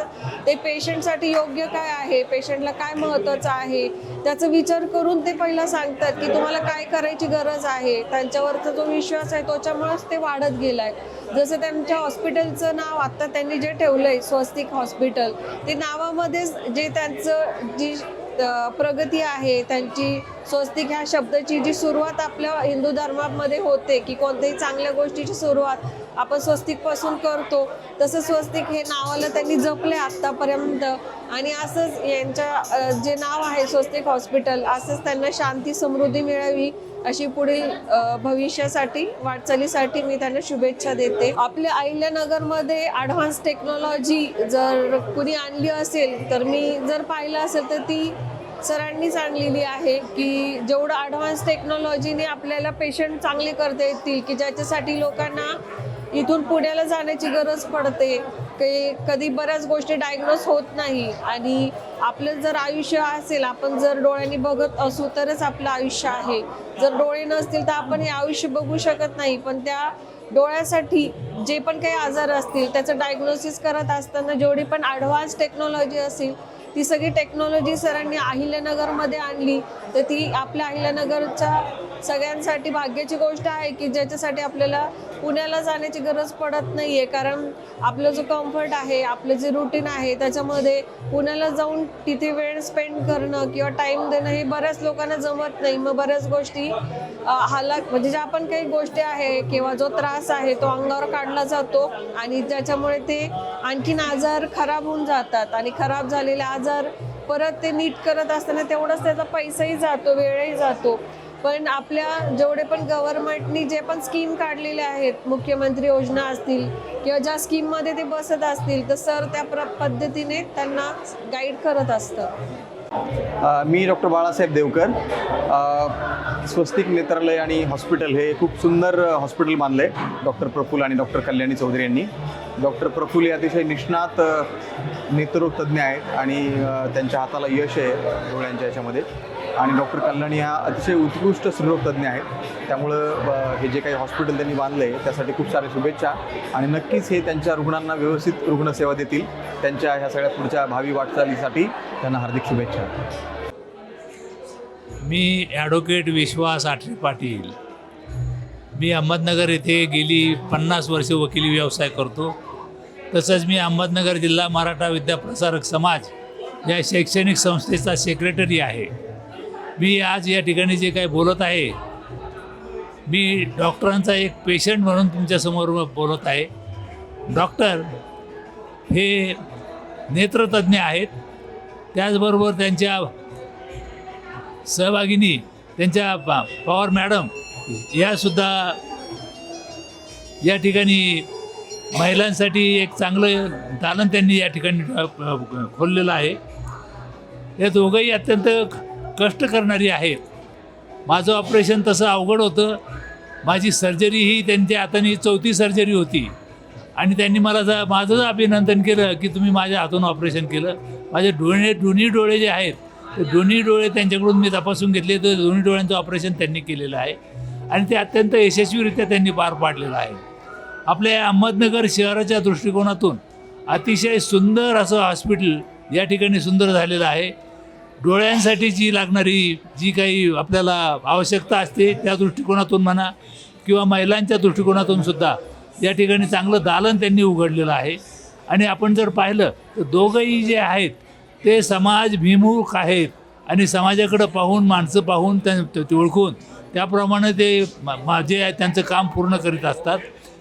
ते पेशंटसाठी योग्य काय आहे, पेशंटला काय महत्त्वाचं आहे त्याचा विचार करून ते पहिला सांगतात की तुम्हाला काय करायची गरज आहे. त्यांच्यावरचा जो विश्वास आहे त्याच्यामुळेच ते वाढत गेला आहे. जसं त्यांच्या हॉस्पिटलचं नाव आत्ता त्यांनी जे ठेवलं आहे स्वस्तिक हॉस्पिटल, ते नावामध्येच जे त्यांचं जी प्रगती आहे, त्यांची स्वस्तिक ह्या शब्दाची जी सुरुवात आपल्या हिंदू धर्मामध्ये होते की कोणत्याही चांगल्या गोष्टीची सुरुवात आपण स्वस्तिकपासून करतो, तसं स्वस्तिक हे नावाला त्यांनी जपले आत्तापर्यंत. आणि असंच यांच्या जे नाव आहे स्वस्तिक हॉस्पिटल, असंच त्यांना शांती समृद्धी मिळावी अशी पुढील भविष्यासाठी वाटचालीसाठी मी त्यांना शुभेच्छा देते. आपल्या अहिल्यानगरमध्ये ॲडव्हान्स टेक्नॉलॉजी जर कुणी आणली असेल तर मी जर पाहिलं असेल तर ती सरांनीच आणलेली आहे की जेवढं ॲडव्हान्स टेक्नॉलॉजीने आपल्याला पेशंट चांगले करता येतील की ज्याच्यासाठी लोकांना इथून पुण्याला जाण्याची गरज पडते, की कधी बऱ्याच गोष्टी डायग्नोज होत नाही. आणि आपलं जर आयुष्य असेल, आपण जर डोळ्यांनी बघत असू तरच आपलं आयुष्य आहे. जर डोळे नसतील तर आपण हे आयुष्य बघू शकत नाही. पण त्या डोळ्यासाठी जे पण काही आजार असतील त्याचं डायग्नोसिस करत असताना जेवढी पण ॲडव्हान्स टेक्नॉलॉजी असेल ती सगळी टेक्नॉलॉजी सरांनी अहिल्यानगरमध्ये आणली, तर ती आपल्या अहिल्यानगरच्या सगळ्यांसाठी भाग्याची गोष्ट आहे की ज्याच्यासाठी आपल्याला पुण्याला जाण्याची गरज पडत नाही आहे. कारण आपलं जो कम्फर्ट आहे, आपलं जे रुटीन आहे त्याच्यामध्ये पुण्याला जाऊन तिथे वेळ स्पेंड करणं किंवा टाईम देणं हे बऱ्याच लोकांना जमत नाही. मग बऱ्याच गोष्टी म्हणजे ज्या पण काही गोष्टी आहे किंवा जो त्रास आहे तो अंगावर काढला जातो आणि ज्याच्यामुळे ते आणखीन आजार खराब होऊन जातात आणि खराब झालेले आजार परत ते नीट करत असताना तेवढंच त्याचा पैसाही जातो, वेळही जातो. पण आपल्या जेवढे पण गव्हर्नमेंटनी जे पण स्कीम काढलेल्या आहेत, मुख्यमंत्री योजना असतील किंवा ज्या स्कीममध्ये ते बसत असतील तर सर त्या पद्धतीने त्यांना गाईड करत असतं. मी डॉक्टर बाळासाहेब देवकर. स्वस्तिक नेत्रालय आणि हॉस्पिटल हे खूप सुंदर हॉस्पिटल बांधलं आहे डॉक्टर प्रफुल्ल आणि डॉक्टर कल्याणी चौधरी यांनी. डॉक्टर प्रफुल्ल हे अतिशय निष्णात नेत्ररोग तज्ज्ञ आहेत आणि त्यांच्या हाताला यश आहे डोळ्यांच्या याच्यामध्ये. आणि डॉक्टर कल्याणी हा अतिशय उत्कृष्ट स्त्रीरोग तज्ज्ञ आहेत. त्यामुळं हे जे काही हॉस्पिटल त्यांनी बांधलं आहे त्यासाठी खूप साऱ्या शुभेच्छा आणि नक्कीच हे त्यांच्या रुग्णांना व्यवस्थित रुग्णसेवा देतील. त्यांच्या ह्या सगळ्या पुढच्या भावी वाटचालीसाठी त्यांना हार्दिक शुभेच्छा. मी ॲडव्होकेट विश्वास आठरे पाटील. मी अहमदनगर येथे गेली 50 वर्षे वकिली व्यवसाय करतो. तसंच मी अहमदनगर जिल्हा मराठा विद्याप्रसारक समाज या शैक्षणिक संस्थेचा सेक्रेटरी आहे. मी आज या ठिकाणी जे काही बोलत आहे, मी डॉक्टरांचा एक पेशंट म्हणून तुमच्यासमोर बोलत आहे. डॉक्टर हे नेत्रतज्ञ आहेत, त्याचबरोबर त्यांच्या सहभागिनी त्यांच्या पवार मॅडम यासुद्धा या ठिकाणी महिलांसाठी एक चांगलं दालन त्यांनी या ठिकाणी खोललेलं आहे. या दोघंही अत्यंत कष्ट करणारी आहेत. माझं ऑपरेशन तसं अवघड होतं. माझी सर्जरी ही त्यांच्या हाताने 4थी सर्जरी होती आणि त्यांनी मला माझं अभिनंदन केलं की तुम्ही माझ्या हातून ऑपरेशन केलं. माझे दोन्ही डोळे जे आहेत ते दोन्ही डोळे त्यांच्याकडून मी तपासून घेतले, तर दोन्ही डोळ्यांचं ऑपरेशन त्यांनी केलेलं आहे आणि ते अत्यंत यशस्वीरित्या त्यांनी पार पाडलेलं आहे. आपल्या अहमदनगर शहराच्या दृष्टिकोनातून अतिशय सुंदर असं हॉस्पिटल या ठिकाणी सुंदर झालेलं आहे. डोळ्यांसाठी जी लागणारी जी काही आपल्याला आवश्यकता असते त्या दृष्टिकोनातून म्हणा किंवा महिलांच्या दृष्टिकोनातून सुद्धा या ठिकाणी चांगलं दालन त्यांनी उघडलेलं आहे. आणि आपण जर पाहिलं तर दोघंही जे आहेत ते समाजभिमुख आहेत आणि समाजाकडं पाहून, माणसं पाहून ते ओळखून त्याप्रमाणे ते जे त्यांचं काम पूर्ण करीत असतात.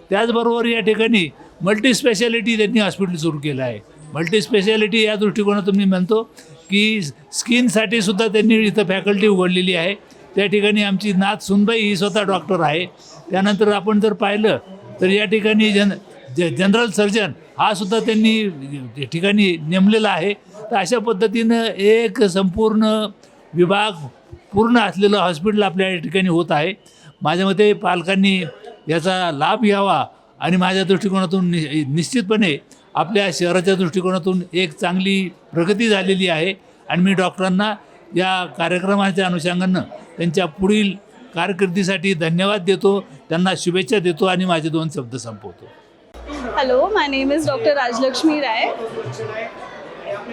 त्याचबरोबर या ठिकाणी मल्टीस्पेशालिटी त्यांनी हॉस्पिटल सुरू केलं आहे. मल्टीस्पेशालिटी या दृष्टिकोनातून मी म्हणतो की स्किनसाठी सुद्धा त्यांनी इथं फॅकल्टी उघडलेली आहे. त्या ठिकाणी आमची नाथ सुनबाई ही स्वतः डॉक्टर आहे. त्यानंतर आपण जर पाहिलं तर या ठिकाणी जनरल सर्जन हा सुद्धा त्यांनी ठिकाणी नेमलेला आहे. तर अशा पद्धतीनं एक संपूर्ण विभाग पूर्ण असलेलं हॉस्पिटल आपल्या या ठिकाणी होत आहे. माझ्या मते पालकांनी याचा लाभ घ्यावा आणि माझ्या दृष्टिकोनातून निश्चितपणे आपल्या शहराच्या दृष्टिकोनातून एक चांगली प्रगती झालेली आहे आणि मी डॉक्टरांना या कार्यक्रमाच्या अनुषंगानं त्यांच्या पुढील कारकिर्दीसाठी धन्यवाद देतो, त्यांना शुभेच्छा देतो आणि माझे 2 शब्द संपवतो. Hello, my name is doctor Rajlakshmi Rai.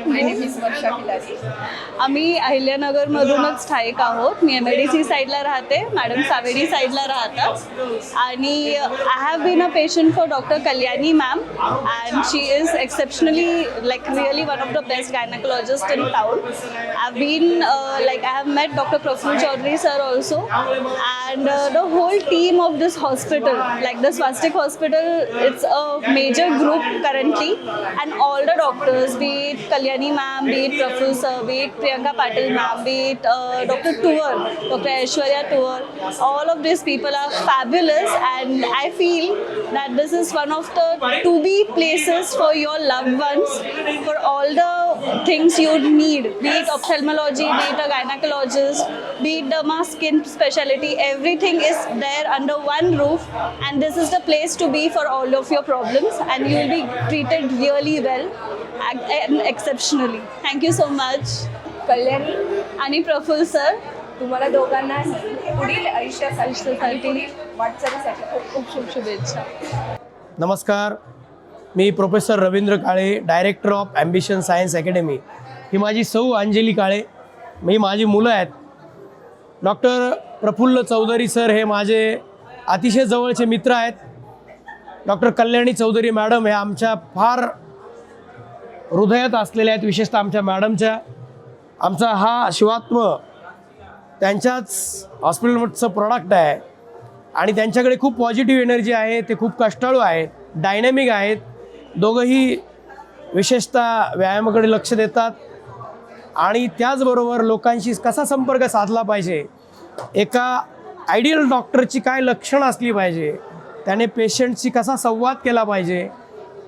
My name is Varsha Khilari. आम्ही अहिल्यानगरमधूनच स्थायिक आहोत. मी MIDC साईडला राहते, मॅडम सावेडी साईडला राहतात. आणि I have been a patient for doctor Kalyani ma'am and she is exceptionally like really one of the best gynaecologist in town. I been like I have met Dr. Praful Chaudhary sir also, and the whole team of this hospital, like the Swastik Hospital, it's a major group currently, and all the doctors, be it Kalyani ma'am, be it Praful sir, be it Priyanka Patil ma'am, be it Dr. Tuwar, Dr. Aishwarya Tuwar, all of these people are fabulous, and I feel that this is one of the to-be places for your loved ones, for all the things you need, be it ophthalmology, be it a gynecologist, be it derma skin specialty, everything is there under one roof, and this is the place to be for all of your problems, and you will be treated really well and exceptionally. Thank you so much. Kalyani आणि Praful sir, तुम्हाला दोघांना पुढील आयुष्यासाठी वाटचालीसाठी खूप खूप शुभेच्छा. नमस्कार, मी professor Ravindra Kale, director of ambition science academy. ही माझी सौ अंजली काळे, ही माझी मुलं आहेत. डॉक्टर प्रफुल्ल चौधरी सर हे माझे अतिशय जवळचे मित्र आहेत. डॉक्टर कल्याणी चौधरी मॅडम हे आमच्या फार हृदयात असलेल्या आहेत, विशेषतः आमच्या मॅडमच्या. आमचा हा शिवात्म त्यांच्याच हॉस्पिटलचं प्रॉडक्ट आहे आणि त्यांच्याकडे खूप पॉझिटिव्ह एनर्जी आहे. ते खूप कष्टाळू आहेत, डायनॅमिक आहेत. दोघंही विशेषतः व्यायामाकडे लक्ष देतात आणि त्याचबरोबर लोकांशी कसा संपर्क साधला पाहिजे, एका आयडियल डॉक्टरची काय लक्षणं असली पाहिजे, त्याने पेशंटशी कसा संवाद केला पाहिजे,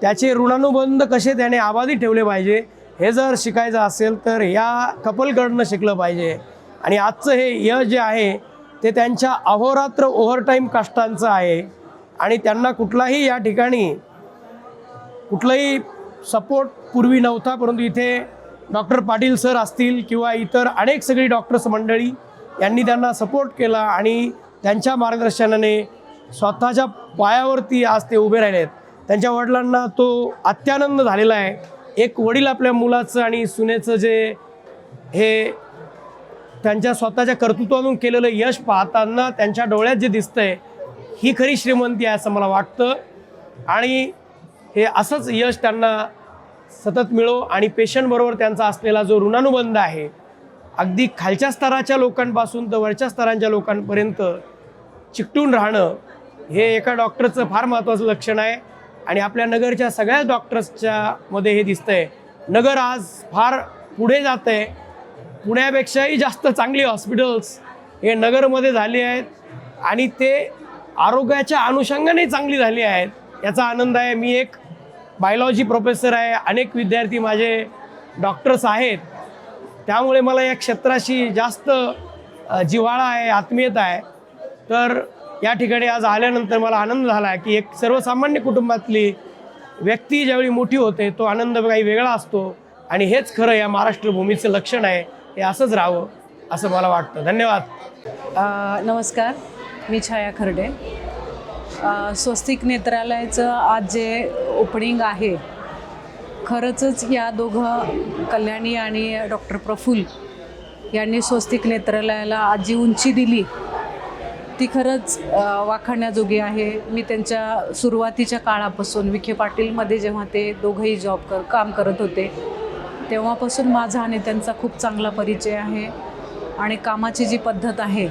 त्याचे ऋणानुबंध कसे त्याने अबाधित ठेवले पाहिजे, हे जर शिकायचं असेल तर या कपलकडनं शिकलं पाहिजे. आणि आजचं हे यश जे आहे ते त्यांच्या अहोरात्र ओव्हरटाईम कष्टांचं आहे आणि त्यांना कुठलाही या ठिकाणी कुठलाही सपोर्ट पूर्वी नव्हता, परंतु इथे डॉक्टर पाटील सर असतील किंवा इतर अनेक सगळी डॉक्टर्स मंडळी यांनी त्यांना सपोर्ट केला आणि त्यांच्या मार्गदर्शनाने स्वतःच्या पायावरती आज ते उभे राहिले आहेत. त्यांच्या वडिलांना तो अत्यानंद झालेला आहे. एक वडील आपल्या मुलाचं आणि सुनेचं जे हे त्यांच्या स्वतःच्या कर्तृत्वातून केलेलं यश पाहताना त्यांच्या डोळ्यात जे दिसतंय ही खरी श्रीमंती आहे असं मला वाटतं. आणि हे असंच यश त्यांना सतत मिळो आणि पेशंटबरोबर त्यांचा असलेला जो ऋणानुबंध आहे, अगदी खालच्या स्तराच्या लोकांपासून तर वरच्या स्तरांच्या लोकांपर्यंत चिकटून राहणं हे एका डॉक्टरचं फार महत्त्वाचं लक्षण आहे. आणि आपल्या नगरच्या सगळ्या डॉक्टर्सच्या मध्ये हे दिसतंय. नगर आज फार पुढे जात आहे. पुण्यापेक्षाही जास्त चांगली हॉस्पिटल्स हे नगरमध्ये झाली आहेत आणि ते आरोग्याच्या अनुषंगाने चांगली झाली आहेत, याचा आनंद आहे. मी एक बायोलॉजी प्रोफेसर आहे, अनेक विद्यार्थी माझे डॉक्टर्स आहेत, त्यामुळे मला या क्षेत्राशी जास्त जिव्हाळा आहे, आत्मीयता आहे. तर या ठिकाणी आज आल्यानंतर मला आनंद झाला की एक सर्वसामान्य कुटुंबातली व्यक्ती ज्यावेळी मोठी होते तो आनंद काही वेगळा असतो आणि हेच खरं या महाराष्ट्र भूमीचं लक्षण आहे. हे असंच राहावं असं मला वाटतं. धन्यवाद. नमस्कार, मी छाया खर्डे. स्वस्तिक नेत्रालयाचं आज जे ओपनिंग आहे, खरंच या दोघं कल्याणी आणि डॉक्टर प्रफुल्ल यांनी स्वस्तिक नेत्रालयाला आज जी उंची दिली ती खरंच वाखाणण्याजोगी आहे. मी त्यांच्या सुरुवातीच्या काळापासून विखे पाटीलमध्ये जेव्हा ते दोघंही काम करत होते तेव्हापासून माझा आणि त्यांचा खूप चांगला परिचय आहे आणि कामाची जी पद्धत आहे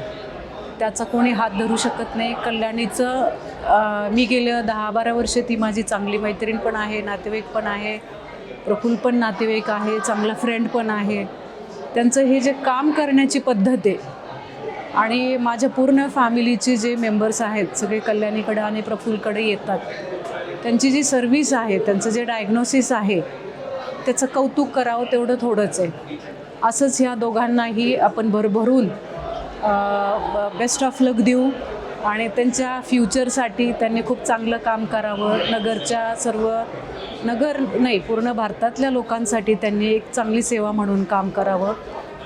त्याचा कोणी हात धरू शकत नाही. कल्याणीचं मी गेल्या 10-12 वर्षे ती माझी चांगली मैत्रीण पण आहे, नातेवाईक पण आहे. प्रफुल्ल पण नातेवाईक आहे, चांगला फ्रेंड पण आहे. त्यांचं हे जे काम करण्याची पद्धत आहे आणि माझ्या पूर्ण फॅमिलीचे जे मेंबर्स आहेत सगळे कल्याणीकडे आणि प्रफुल्लकडे येतात. त्यांची जी सर्व्हिस आहे, त्यांचं जे डायग्नोसिस आहे त्याचं कौतुक करावं तेवढं थोडंच आहे. असंच ह्या दोघांनाही आपण भरभरून बेस्ट ऑफ लक देऊ आणि त्यांच्या फ्युचरसाठी त्यांनी खूप चांगलं काम करावं. नगर नाही पूर्ण भारतातल्या लोकांसाठी त्यांनी एक चांगली सेवा म्हणून काम करावं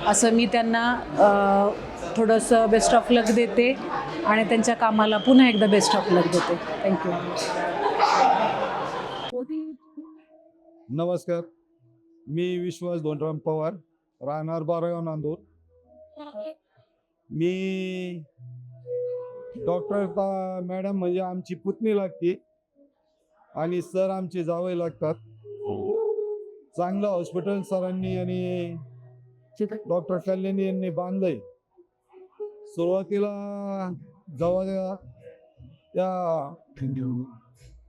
असं मी त्यांना थोडंसं बेस्ट ऑफ लक देते आणि त्यांच्या कामाला पुन्हा एकदा बेस्ट ऑफ लक देते. थँक्यू. नमस्कार, मी विश्वास धोंडराम पवार, राहणार बारागाव नांदूर. मी डॉक्टर मॅडम म्हणजे आमची पुतणी लागते आणि सर आमचे जावई लागतात. चांगलं हॉस्पिटल सरांनी आणि डॉक्टर कल्याणी यांनी बांधलंय. सुरुवातीला जेव्हा त्या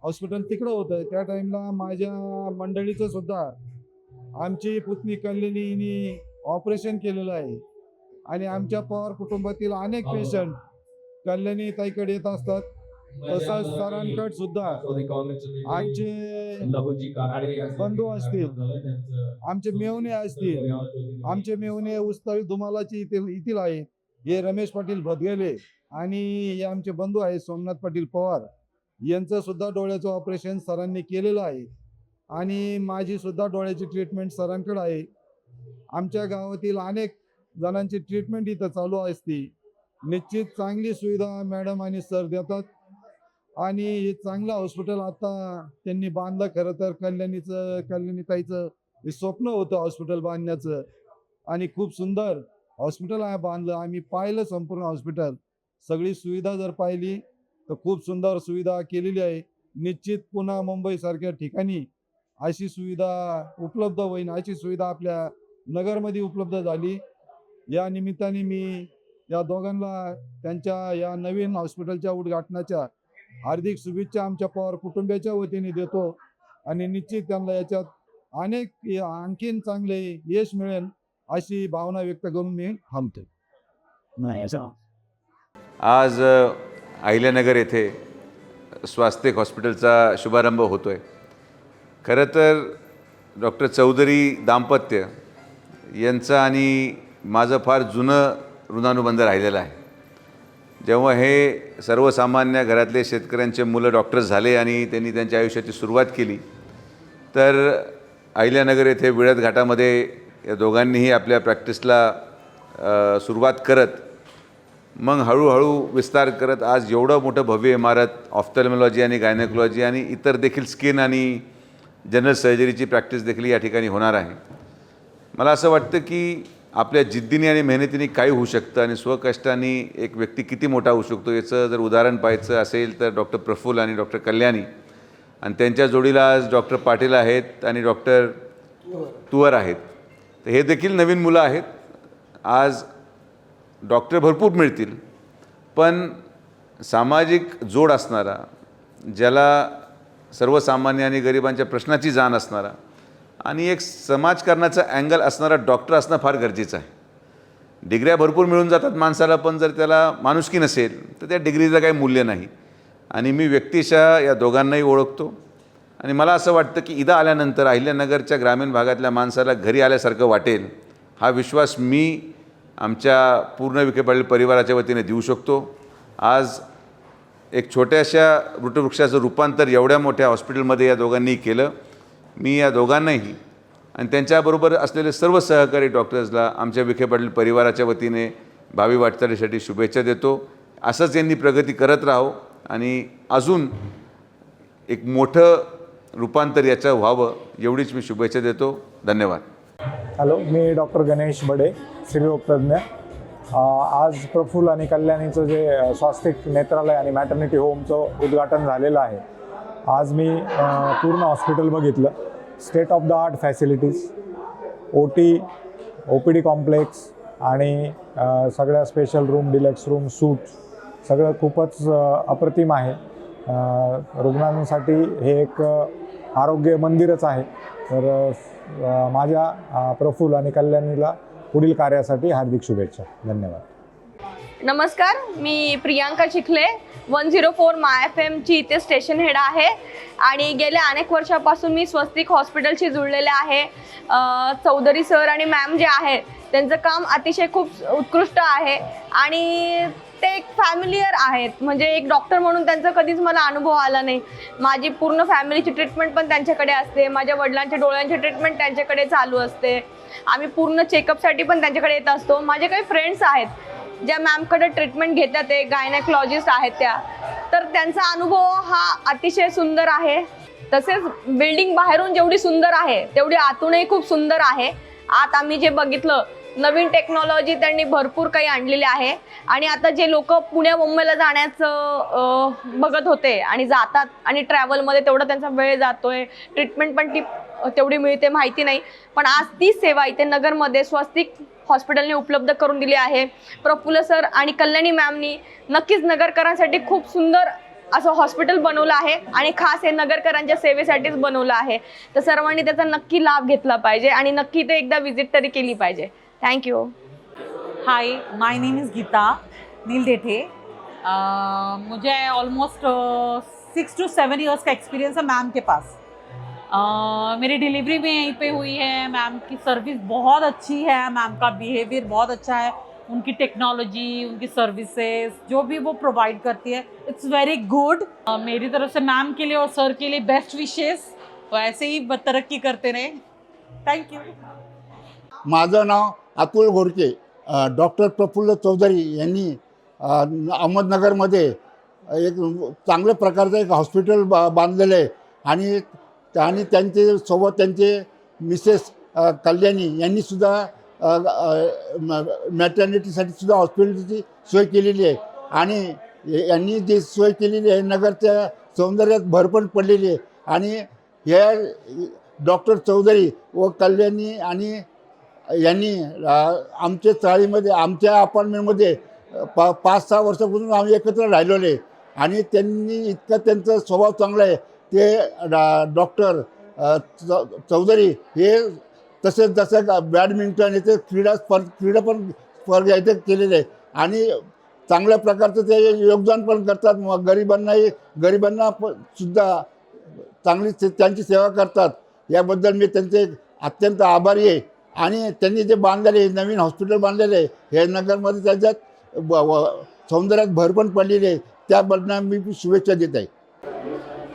हॉस्पिटल तिकडं होतं त्या टाईमला माझ्या मंडळीचं सुद्धा आमची पुतणी कल्याणीने ऑपरेशन केलेलं आहे आणि आमच्या पवार कुटुंबातील अनेक पेशंट कल्याणी ताईकडे येत असतात. तसंच सरांकडे सुद्धा आमचे बंधू असतील, आमचे मेवणे असतील, आमचे मेवणे उस्तावी धुमालाची येथील आहेत. हे रमेश पाटील भदगेले आणि हे आमचे बंधू आहेत सोमनाथ पाटील पवार, यांचं सुद्धा डोळ्याचं ऑपरेशन सरांनी केलेलं आहे आणि माझी सुद्धा डोळ्याची ट्रीटमेंट सरांकडे आहे. आमच्या गावातील अनेक जणांची ट्रीटमेंट इथं चालू असते. निश्चित चांगली सुविधा मॅडम आणि सर देतात आणि हे चांगलं हॉस्पिटल आता त्यांनी बांधलं. खरं तर कल्याणीताईचं हे स्वप्न होतं हॉस्पिटल बांधण्याचं आणि खूप सुंदर हॉस्पिटल आहे बांधलं. आम्ही पाहिलं संपूर्ण हॉस्पिटल, सगळी सुविधा जर पाहिली तर खूप सुंदर सुविधा केलेली आहे. निश्चित पुन्हा मुंबईसारख्या ठिकाणी अशी सुविधा उपलब्ध होईल, अशी सुविधा आपल्या नगरमध्ये उपलब्ध झाली. या निमित्ताने मी या दोघांना त्यांच्या या नवीन हॉस्पिटलच्या उद्घाटनाच्या हार्दिक शुभेच्छा आमच्या पवार कुटुंबाच्या वतीने देतो आणि निश्चित त्यांना याच्यात आणखीन चांगले यश मिळेल अशी भावना व्यक्त करून मी थांबतो. आज अहिल्यानगर येथे स्वास्तिक हॉस्पिटलचा शुभारंभ होतो आहे. खरं तर डॉक्टर चौधरी दाम्पत्य यांचं आणि माझं फार जुनं ऋणानुबंध राहिलेलं आहे. जेव्हा हे सर्वसामान्य घरातले शेतकऱ्यांचे मुलं डॉक्टर झाले आणि त्यांनी त्यांच्या आयुष्याची सुरुवात केली तर अहिल्यानगर येथे विळद घाटामध्ये या दोघांनीही आपल्या प्रॅक्टिसला सुरुवात करत मग हळूहळू विस्तार करत आज एवढं मोठं भव्य इमारत ऑफ्थॅल्मॉलॉजी आणि गायनेकोलॉजी आणि इतर देखील स्किन आणि जनरल सर्जरीची प्रॅक्टिस देखील या ठिकाणी होणार आहे. मला असं वाटतं की आपल्या जिद्दीने आणि मेहनतीने काय होऊ शकतं आणि स्वकष्टाने एक व्यक्ती किती मोठा होऊ शकतो याचं जर उदाहरण पाहायचं असेल तर डॉक्टर प्रफुल्ल आणि डॉक्टर कल्याणी आणि त्यांच्या जोडीला आज डॉक्टर पाटील आहेत आणि डॉक्टर तुवर आहेत. तर हे देखील नवीन मुलं आहेत. आज डॉक्टर भरपूर मिळतील पण सामाजिक जोड असणारा, ज्याला सर्वसामान्य आणि गरिबांच्या प्रश्नाची जाण असणारा आणि एक समाजकारणाचा अँगल असणारा डॉक्टर असणं फार गरजेचं आहे. डिग्र्या भरपूर मिळून जातात माणसाला पण जर त्याला माणुसकी नसेल तर त्या डिग्रीचं काही मूल्य नाही. आणि मी व्यक्तिशः या दोघांनाही ओळखतो आणि मला असं वाटतं की इथं आल्यानंतर अहिल्यानगरच्या ग्रामीण भागातल्या माणसाला घरी आल्यासारखं वाटेल हा विश्वास मी आमच्या पूर्ण विखे पाटील परिवाराच्या वतीने देऊ शकतो. आज एक छोट्याशा वृक्षवृक्षाचं रूपांतर एवढ्या मोठ्या हॉस्पिटलमध्ये या दोघांनी केलं. मी या दोघांनाही आणि त्यांच्याबरोबर असलेले सर्व सहकारी डॉक्टर्सला आमच्या विखे पाटील परिवाराच्या वतीने भावी वाटचालीसाठी शुभेच्छा देतो. असंच यांनी प्रगती करत राहो आणि अजून एक मोठं रूपांतर याचं व्हावं एवढीच मी शुभेच्छा देतो. धन्यवाद. हॅलो, मी डॉक्टर गणेश बडे, स्त्रीरोगतज्ञ. आज प्रफुल्ल आणि कल्याणीचं जे स्वास्तिक नेत्रालय आणि मॅटर्निटी होमचं उद्घाटन झालेलं आहे. आज मी पूर्ण हॉस्पिटल बघितलं. State of the art facilities, OT, OPD complex आणि सगळ्या स्पेशल रूम, डिलक्स रूम, सूट सगळं खूपच अप्रतिम आहे. रुग्णांसाठी हे एक आरोग्य मंदिरच आहे. तर माझ्या प्रफुल्ल आणि कल्याणीला पुढील कार्यासाठी हार्दिक शुभेच्छा. धन्यवाद. नमस्कार, मी प्रियांका चिखले, 104 MyFMची इथे स्टेशन हेड आहे आणि गेल्या अनेक वर्षापासून मी स्वस्तिक हॉस्पिटलशी जुळलेले आहे. चौधरी सर आणि मॅम जे आहेत त्यांचं काम अतिशय खूप उत्कृष्ट आहे आणि ते एक फॅमिलियर आहेत, म्हणजे एक डॉक्टर म्हणून त्यांचा कधीच मला अनुभव आला नाही. माझी पूर्ण फॅमिलीची ट्रीटमेंट पण त्यांच्याकडे असते, माझ्या वडिलांच्या डोळ्यांची ट्रीटमेंट त्यांच्याकडे चालू असते, आम्ही पूर्ण चेकअपसाठी पण त्यांच्याकडे येत असतो. माझे काही फ्रेंड्स आहेत ज्या मॅमकडे ट्रीटमेंट घेतात, ते गायनेकोलॉजिस्ट आहेत त्या, तर त्यांचा अनुभव हा अतिशय सुंदर आहे. तसेच बिल्डिंग बाहेरून जेवढी सुंदर आहे तेवढी आतूनही खूप सुंदर आहे. आत आम्ही जे बघितलं, नवीन टेक्नॉलॉजी त्यांनी भरपूर काही आणलेली आहे. आणि आता जे लोक पुण्या मुंबईला जाण्याचं बघत होते आणि जातात आणि ट्रॅव्हलमध्ये तेवढा त्यांचा वेळ जातोय, ट्रीटमेंट पण ती तेवढी मिळते माहिती नाही, पण आज ती सेवा इथे नगरमध्ये स्वस्तिक हॉस्पिटलने उपलब्ध करून दिली आहे. प्रफुल्ल सर आणि कल्याणी मॅमनी नक्कीच नगरकरांसाठी खूप सुंदर असं हॉस्पिटल बनवलं आहे आणि खास हे नगरकरांच्या सेवेसाठीच बनवलं आहे. तर सर्वांनी त्याचा नक्की लाभ घेतला पाहिजे आणि नक्की ते एकदा विजिट तरी केली पाहिजे. Thank you. Hi, my name is Geeta Neeldethe. मुझे ऑलमोस्ट 6 to 7 इयर्स का एक्सपीरियंस है मैम के पास. मेरी डिलीवरी भी यहीं पे हुई है. मैम की सर्विस बहुत अच्छी है, मैम का बिहेवियर बहुत अच्छा है, उनकी टेक्नोलॉजी, उनकी सर्विसेज जो भी वो प्रोवाइड करती है, इट्स वेरी गुड. मेरी तरफ से मैम के लिए और सर के लिए बेस्ट विशेस. वो ऐसे ही तरक्की करते रहे. Thank you. माझं नाव अतुल घोडके. डॉक्टर प्रफुल्ल चौधरी यांनी अहमदनगरमध्ये एक चांगल्या प्रकारचं एक हॉस्पिटल बांधलेलं आहे आणि त्यांचे सोबत त्यांचे मिसेस कल्याणी यांनीसुद्धा मॅटर्निटीसाठी सुद्धा हॉस्पिटलची सोय केलेली आहे आणि यांनी जी सोय केलेली आहे नगरच्या सौंदर्यात भर पण पडलेली आहे. आणि हे डॉक्टर चौधरी व कल्याणी आणि यांनी आमच्या चाळीमध्ये, आमच्या अपार्टमेंटमध्ये 5-6 वर्षापासून आम्ही एकत्र राहिलेलो आहे आणि त्यांनी इतकं त्यांचा स्वभाव चांगला आहे. ते डॉक्टर चौधरी हे तसेच जसं बॅडमिंटन याचे क्रीडा पण स्पर्धा इथे केलेले आहे आणि चांगल्या प्रकारचं ते योगदान पण करतात. मग गरिबांना सुद्धा चांगली त्यांची सेवा करतात. याबद्दल मी त्यांचे अत्यंत आभारी आहे. आणि त्यांनी जे बांधलेले नवीन हॉस्पिटल बांधलेले आहे हे नगरमध्ये त्याच्यात सौंदर्यात भर पण पडलेली आहे. त्याबद्दल मी शुभेच्छा देत आहे.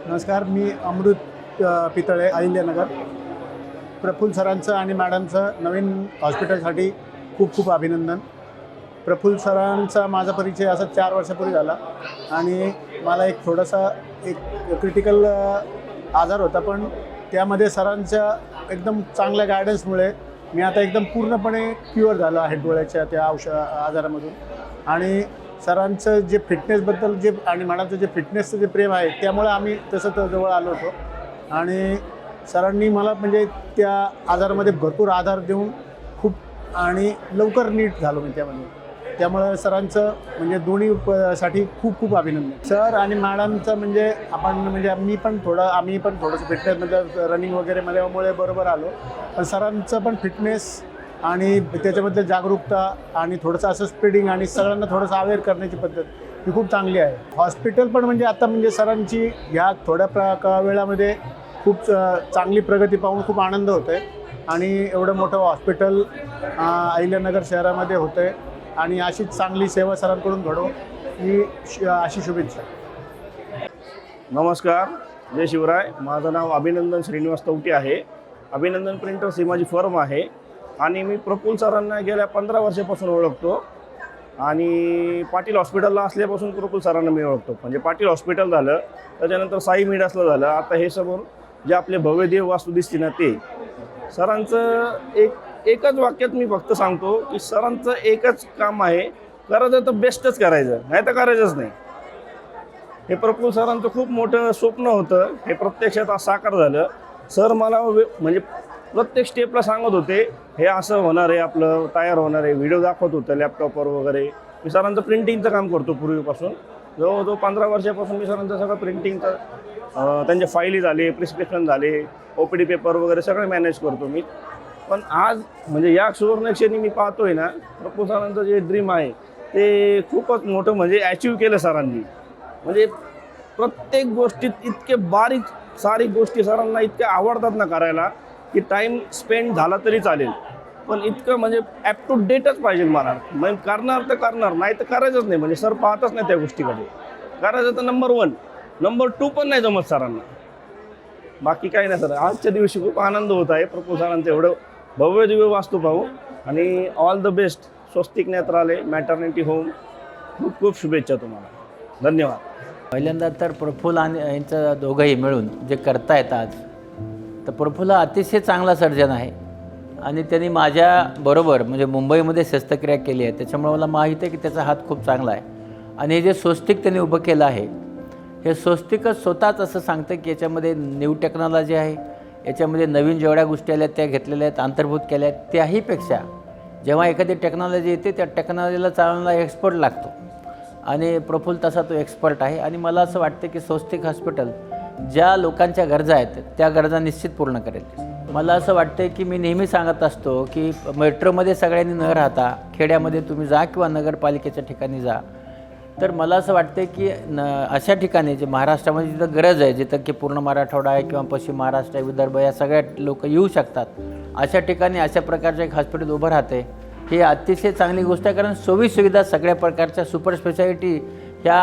नमस्कार, मी अमृत पितळे, अहिल्यानगर. प्रफुल्ल सरांचं आणि मॅडमचं नवीन हॉस्पिटलसाठी खूप खूप अभिनंदन. प्रफुल्ल सरांचा माझा परिचय असा 4 वर्षापूर्वी झाला आणि मला एक थोडासा क्रिटिकल आजार होता, पण त्यामध्ये सरांच्या एकदम चांगल्या गायडन्समुळे मी आता एकदम पूर्णपणे क्युअर झालो आहे डोळ्याच्या त्या आजारामधून. आणि सरांचं जे फिटनेसबद्दल जे आणि मॅडमचं जे फिटनेसचं जे प्रेम आहे त्यामुळे आम्ही तसं जवळ आलो होतो आणि सरांनी मला म्हणजे त्या आजारामध्ये भरपूर आधार देऊन खूप आणि लवकर नीट झालो मी त्यामध्ये. त्यामुळं सरांचं म्हणजे दोन्ही साठी खूप खूप अभिनंदन. सर आणि मॅडमचं म्हणजे आम्ही पण थोडंसं फिटनेसमध्ये रनिंग वगैरे मध्ये बरोबर आलो, पण सरांचं पण फिटनेस आणि त्याच्याबद्दल जागरूकता आणि थोडंसं असं स्प्रेडिंग आणि सगळ्यांना थोडंसं अवेअर करण्याची पद्धत ही खूप चांगली आहे. हॉस्पिटल पण म्हणजे आता म्हणजे सरांची ह्या थोड्या वेळामध्ये खूप चांगली प्रगती पाहून खूप आनंद होतो आहे आणि एवढं मोठं हॉस्पिटल अहिल्यानगर शहरामध्ये होतं आहे आणि अशीच चांगली सेवा सरांकडून घडो ही अशी शुभेच्छा. नमस्कार, जय शिवराय. माझं नाव अभिनंदन श्रीनिवास तवटे आहे. अभिनंदन प्रिंटर्स ही माझी फर्म आहे आणि मी प्रफुल्ल सरांना गेल्या 15 वर्षापासून ओळखतो आणि पाटील हॉस्पिटलला असल्यापासून प्रफुल्ल सरांना मी ओळखतो. म्हणजे पाटील हॉस्पिटल झालं, त्याच्यानंतर साई मिडासला झालं, आता हे समोर जे आपले भव्य देव वास्तू दिसते ना ते. सरांचं एकच वाक्यात मी फक्त सांगतो की सरांचं एकच काम आहे, करायचं तर बेस्टच करायचं, नाही तर करायचंच नाही. हे प्रफुल्ल सरांचं खूप मोठं स्वप्न होतं, हे प्रत्यक्षात आज साकार झालं. सर मला म्हणजे प्रत्येक स्टेपला सांगत होते हे असं होणार आहे, आपलं तयार होणार आहे, व्हिडिओ दाखवत होतं लॅपटॉपवर वगैरे. मी सरांचं प्रिंटिंगचं काम करतो पूर्वीपासून, जवळजवळ 15 वर्षापासून मी सरांचं सगळं प्रिंटिंगचं त्यांचे फाईली झाले, प्रिस्क्रिप्शन झाले, OPD पेपर वगैरे सगळे मॅनेज करतो मी. पण आज म्हणजे या सुवर्णक्षणी मी पाहतोय ना, प्रफुल्ल सरांचं जे ड्रीम आहे ते खूपच मोठं म्हणजे अचीव केलं सरांनी. म्हणजे प्रत्येक गोष्टीत इतके बारीक सारीक गोष्टी सरांना इतक्या आवडतात ना करायला की टाईम स्पेंड झाला तरी चालेल. पण इतकं म्हणजे ॲप टू डेटच पाहिजे मला. म्हणजे करणार तर करणार, नाही तर करायचंच नाही. म्हणजे सर पाहतच नाही त्या गोष्टीकडे. करायचं तर नंबर 1, नंबर 2 पण नाही जमत सरांना. बाकी काही नाही सर. आजच्या दिवशी खूप आनंद होत आहे प्रफुल्ल सरांचं एवढं भव्य दिव्य वास्तू पाहू. आणि all the best Swastik Netralaya maternity home. खूप खूप शुभेच्छा तुम्हाला. धन्यवाद. पहिल्यांदा तर प्रफुल्ल आणि यांचं दोघंही मिळून जे करतायत आज, तर प्रफुल्ल हा अतिशय चांगला सर्जन आहे आणि त्यांनी माझ्याबरोबर म्हणजे मुंबईमध्ये शस्त्रक्रिया केली आहे. त्याच्यामुळे मला माहीत आहे की त्याचा हात खूप चांगला आहे. आणि हे जे स्वस्तिक त्यांनी उभं केलं आहे, हे स्वस्तिकच स्वतःच असं सांगतं की याच्यामध्ये न्यू टेक्नॉलॉजी आहे, याच्यामध्ये नवीन जेवढ्या गोष्टी आल्या त्या घेतलेल्या आहेत, अंतर्भूत केल्या आहेत. त्याहीपेक्षा जेव्हा एखादी टेक्नॉलॉजी येते त्या टेक्नॉलॉजीला चालवणारा एक्सपर्ट लागतो आणि प्रफुल्ल तसा तो एक्सपर्ट आहे. आणि मला असं वाटतं की स्वस्तिक हॉस्पिटल ज्या लोकांच्या गरजा आहेत त्या गरजा निश्चित पूर्ण करेल. मला असं वाटतं की मी नेहमी सांगत असतो की मेट्रोमध्ये सगळ्यांनी न राहता खेड्यामध्ये तुम्ही जा किंवा नगरपालिकेच्या ठिकाणी जा. तर मला असं वाटतं की अशा ठिकाणी जे महाराष्ट्रामध्ये जिथं गरज आहे, जिथं की पूर्ण मराठवाडा आहे किंवा पश्चिम महाराष्ट्र आहे, विदर्भ, या सगळ्या लोक येऊ शकतात, अशा ठिकाणी अशा प्रकारचं एक हॉस्पिटल उभं राहते ही अतिशय चांगली गोष्ट आहे. कारण सोयीसुविधा सगळ्या प्रकारच्या सुपर स्पेशालिटी ह्या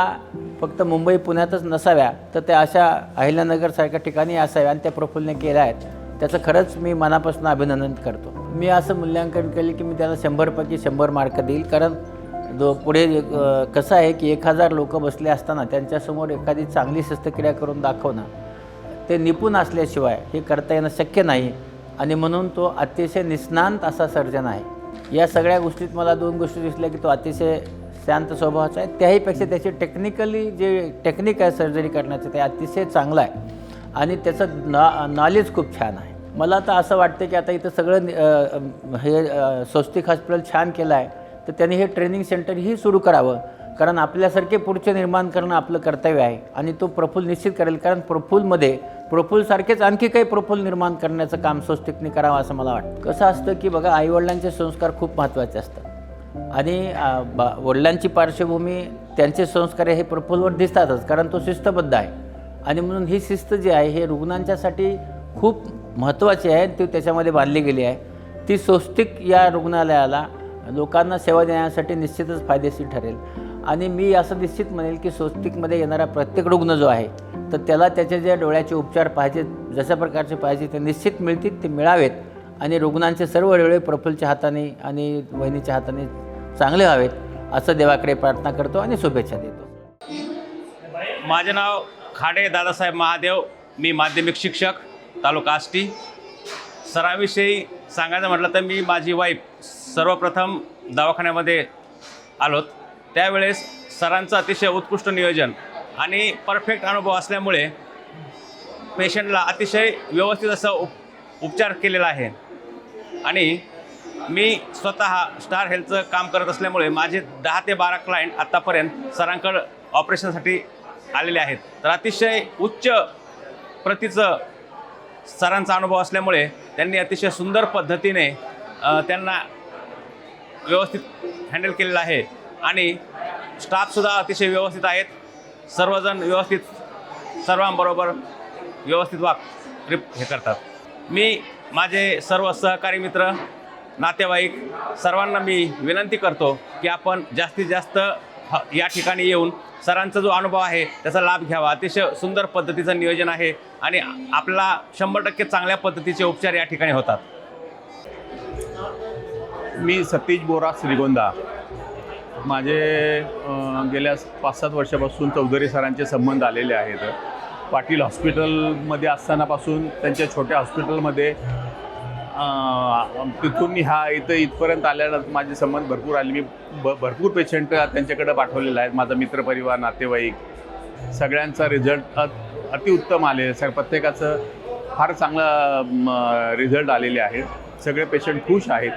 फक्त मुंबई पुण्यातच नसाव्या, तर त्या अशा अहिल्यानगरसारख्या ठिकाणी असाव्या आणि त्या प्रफुल्लने केल्या आहेत. त्याचं खरंच मी मनापासून अभिनंदन करतो. मी असं मूल्यांकन केलं की मी त्याला 100पैकी 100 मार्क देईल. कारण पुढे कसं आहे की 1000 लोक बसले असताना त्यांच्यासमोर एखादी चांगली शस्त्रक्रिया करून दाखवणं, ते निपुण असल्याशिवाय हे करता येणं शक्य नाही. आणि म्हणून तो अतिशय निष्णांत असा सर्जन आहे. या सगळ्या गोष्टीत मला 2 गोष्टी दिसल्या की तो अतिशय शांत स्वभावाचा आहे. त्याहीपेक्षा त्याची टेक्निकली जे टेक्निक आहे सर्जरी करण्याचं ते अतिशय चांगलं आहे आणि त्याचं नॉलेज खूप छान आहे. मला तर असं वाटतं की आता इथं सगळं हे स्वस्तिक हॉस्पिटल छान केलं आहे, तर त्यांनी हे ट्रेनिंग सेंटरही सुरू करावं. कारण आपल्यासारखे पुढचे निर्माण करणं आपलं कर्तव्य आहे आणि तो प्रफुल्ल निश्चित करेल. कारण प्रफुल्लसारखेच आणखी काही प्रफुल्ल निर्माण करण्याचं काम स्वस्तिकने करावं असं मला वाटतं. कसं असतं की बघा, आईवडिलांचे संस्कार खूप महत्त्वाचे असतात आणि वडिलांची पार्श्वभूमी, त्यांचे संस्कार हे प्रफुल्लवर दिसतातच. कारण तो शिस्तबद्ध आहे आणि म्हणून ही शिस्त जी आहे हे रुग्णांच्यासाठी खूप महत्त्वाची आहे. ती त्याच्यामध्ये बांधली गेली आहे. ती स्वस्तिक या रुग्णालयाला लोकांना सेवा देण्यासाठी निश्चितच फायदेशीर ठरेल. आणि मी असं निश्चित म्हणेल की स्वस्तिकमध्ये येणारा प्रत्येक रुग्ण जो आहे तर त्याला त्याचे जे डोळ्याचे उपचार पाहिजेत, जशा प्रकारचे पाहिजे ते निश्चित मिळतील, ते मिळावेत आणि रुग्णांचे सर्व डोळे प्रफुल्लच्या हाताने आणि वहिनीच्या हाताने चांगले व्हावेत असं देवाकडे प्रार्थना करतो आणि शुभेच्छा देतो. माझे नाव खाडे दादासाहेब महादेव. मी माध्यमिक शिक्षक, तालुका आष्टी. सरांविषयी सांगायचं म्हटलं तर मी माझी वाईफ सर्वप्रथम दवाखान्यामध्ये आलोत. त्यावेळेस सरांचं अतिशय उत्कृष्ट नियोजन आणि परफेक्ट अनुभव असल्यामुळे पेशंटला अतिशय व्यवस्थित असं उपचार केलेला आहे. आणि मी स्वतः स्टार हेल्थचं काम करत असल्यामुळे माझे 10 ते 12 क्लायंट आत्तापर्यंत सरांकडं ऑपरेशनसाठी आलेले आहेत. तर अतिशय उच्च प्रतीचं सरांचा अनुभव असल्यामुळे त्यांनी अतिशय सुंदर पद्धतीने त्यांना व्यवस्थित हँडल केलेलं आहे आणि स्टाफसुद्धा अतिशय व्यवस्थित आहेत. सर्वजण व्यवस्थित सर्वांबरोबर व्यवस्थित हे करतात. मी माझे सर्व सहकारी मित्र, नातेवाईक सर्वांना मी विनंती करतो की आपण जास्तीत जास्त या ठिकाणी येऊन सरांचा जो अनुभव आहे त्याचा लाभ घ्यावा. अतिशय सुंदर पद्धतीचं नियोजन आहे आणि आपला 100% चांगल्या पद्धतीचे उपचार या ठिकाणी होतात. मी सतीश बोरा श्रीगोंदा. माझे गेल्या 5-7 वर्षापासून चौधरी सरांचे संबंध आलेले आहेत. पाटील हॉस्पिटलमध्ये असतानापासून त्यांच्या छोट्या हॉस्पिटलमध्ये तिथून इथपर्यंत आल्यानंतर माझे संबंध भरपूर आले. मी भरपूर पेशंट त्यांच्याकडे पाठवलेले आहेत. माझा मित्रपरिवार, नातेवाईक सगळ्यांचा रिझल्ट अतिउत्तम आले. प्रत्येकाचं फार चांगला रिझल्ट आलेले आहेत. सगळे पेशंट खुश आहेत.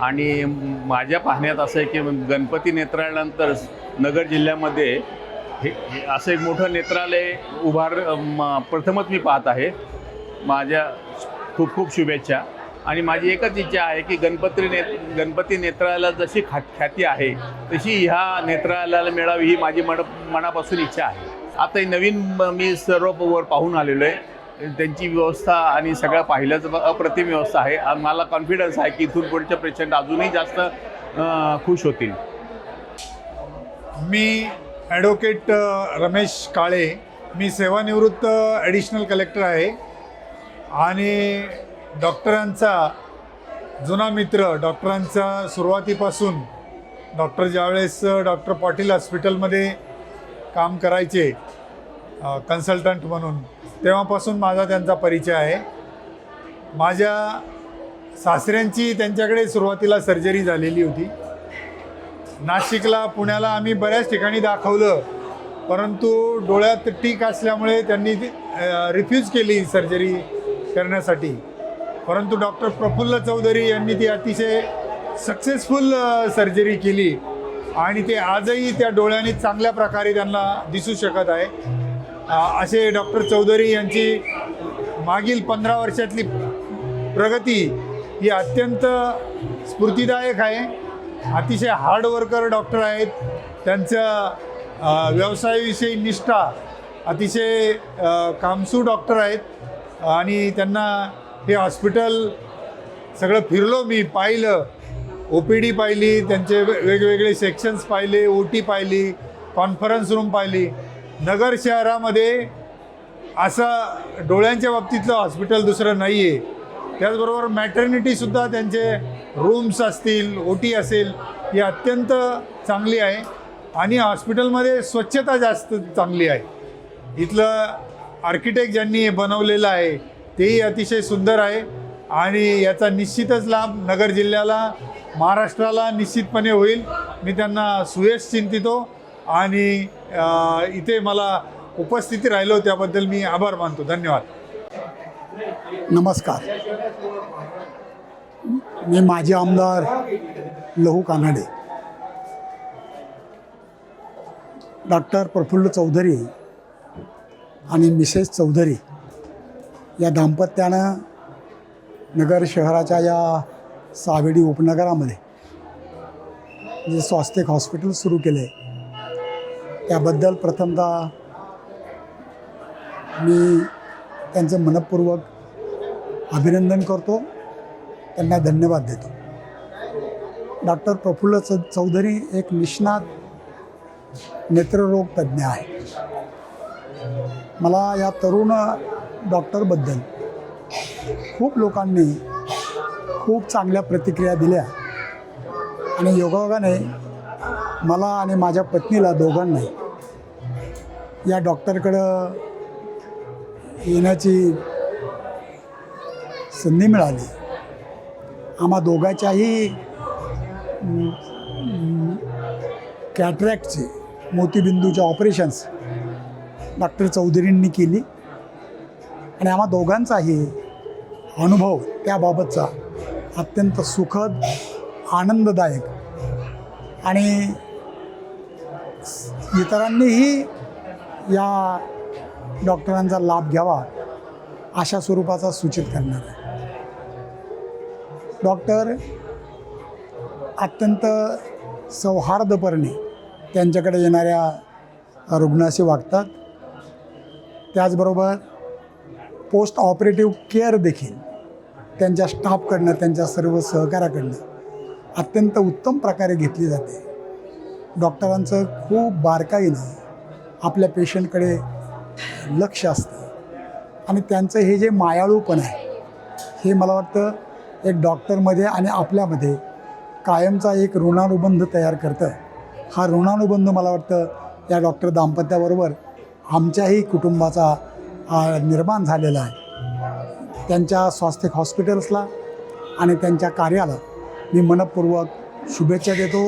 आणि माझ्या पाहण्यात असं आहे की गणपती नेत्रालयानंतर नगर जिल्ह्यामध्ये हे असं एक मोठं नेत्रालय प्रथमच मी पाहत आहे. माझ्या खूप खूप शुभेच्छा. आणि माझी एकच इच्छा आहे की गणपती नेत्रालयाला जशी ख्याती आहे तशी ह्या नेत्रालयाला मिळावी ही माझी मनापासून इच्छा आहे. आता नवीन मी सर्व वर पाहून आलेलो आहे. त्यांची व्यवस्था आणि सगळं पाहिल्याचं अप्रतिम व्यवस्था आहे आणि मला कॉन्फिडन्स आहे की इथून पुढचे पेशंट अजूनही जास्त खुश होतील. मी ॲडव्होकेट रमेश काळे, मी सेवानिवृत्त ॲडिशनल कलेक्टर आहे आणि डॉक्टरांचा जुना मित्र. डॉक्टरांचा सुरुवातीपासून डॉक्टर ज्यावेळेस डॉक्टर पाटील हॉस्पिटलमध्ये काम करायचे कन्सल्टंट म्हणून, तेव्हापासून माझा त्यांचा परिचय आहे. माझ्या सासऱ्यांची त्यांच्याकडे सुरुवातीला सर्जरी झालेली होती. नाशिकला, पुण्याला आम्ही बऱ्याच ठिकाणी दाखवलं, परंतु डोळ्यात टीक असल्यामुळे त्यांनी रिफ्यूज केली सर्जरी करण्यासाठी. परंतु डॉक्टर प्रफुल्ल चौधरी यांनी ती अतिशय सक्सेसफुल सर्जरी केली आणि ते आजही त्या डोळ्यांनी चांगल्या प्रकारे त्यांना दिसू शकत आहे. असे डॉक्टर चौधरी यांची मागील 15 वर्षातली प्रगती ही अत्यंत स्फूर्तिदायक आहे. अतिशय हार्ड वर्कर डॉक्टर आहेत. त्यांच्या व्यवसायाविषयी निष्ठा, अतिशय कामसू डॉक्टर आहेत आणि त्यांना हे हॉस्पिटल सगळं फिरलो, मी पाहिलं, OPD पाहिली, त्यांचे वेगवेगळे सेक्शन्स पाहिले, OT पाहिली, कॉन्फरन्स रूम पाहिली. नगर शहरामध्ये असं डोळ्यांच्या बाबतीतलं हॉस्पिटल दुसरं नाही आहे. त्याचबरोबर मॅटर्निटीसुद्धा त्यांचे रूम्स असतील, OT असेल, ही अत्यंत चांगली आहे आणि हॉस्पिटलमध्ये स्वच्छता जास्त चांगली आहे. इथलं आर्किटेक्ट ज्यांनी हे बनवलेलं आहे तेही अतिशय सुंदर आहे आणि याचा निश्चितच लाभ नगर जिल्ह्याला, महाराष्ट्राला निश्चितपणे होईल. मी त्यांना सुयश चिंतितो आणि इथे मला उपस्थिती राहिलो त्याबद्दल मी आभार मानतो. धन्यवाद. नमस्कार, मी माजी आमदार लहू कानडे. डॉक्टर प्रफुल्ल चौधरी आणि मिसेस चौधरी या दाम्पत्यानं नगर शहराच्या या सावेडी उपनगरामध्ये जे स्वास्तिक हॉस्पिटल सुरू केले त्याबद्दल प्रथमतः मी त्यांचं मनपूर्वक अभिनंदन करतो, त्यांना धन्यवाद देतो. डॉक्टर प्रफुल्ल चौधरी एक निष्णात नेत्ररोग तज्ज्ञ आहे. मला या तरुण डॉक्टरबद्दल खूप लोकांनी खूप चांगल्या प्रतिक्रिया दिल्या आणि योगायोगाने मला आणि माझ्या पत्नीला दोघांनाही या डॉक्टरकडं येण्याची संधी मिळाली. आम्हा दोघांच्याही कॅटरॅक्टचे मोतीबिंदूचे ऑपरेशन्स डॉक्टर चौधरींनी केली आणि आम्हा दोघांचाही अनुभव त्याबाबतचा अत्यंत सुखद, आनंददायक आणि इतरांनीही या डॉक्टरांचा लाभ घ्यावा अशा स्वरूपाचा सूचित करणार आहे. डॉक्टर अत्यंत सौहार्दपणे त्यांच्याकडे येणाऱ्या रुग्णाशी वागतात. त्याचबरोबर पोस्ट ऑपरेटिव्ह केअर देखील त्यांच्या स्टाफकडनं, त्यांच्या सर्व सहकाऱ्याकडनं अत्यंत उत्तम प्रकारे घेतली जाते. डॉक्टरांचं खूप बारकाईनं आपल्या पेशंटकडे लक्ष असतं आणि त्यांचं हे जे मायाळूपण आहे हे मला वाटतं एक डॉक्टरमध्ये आणि आपल्यामध्ये कायमचा एक ऋणानुबंध तयार करतं. हा ऋणानुबंध मला वाटतं या डॉक्टर दाम्पत्याबरोबर आमच्याही कुटुंबाचा निर्माण झालेला आहे. त्यांच्या स्वास्तिक हॉस्पिटल्सला आणि त्यांच्या कार्याला मी मनपूर्वक शुभेच्छा देतो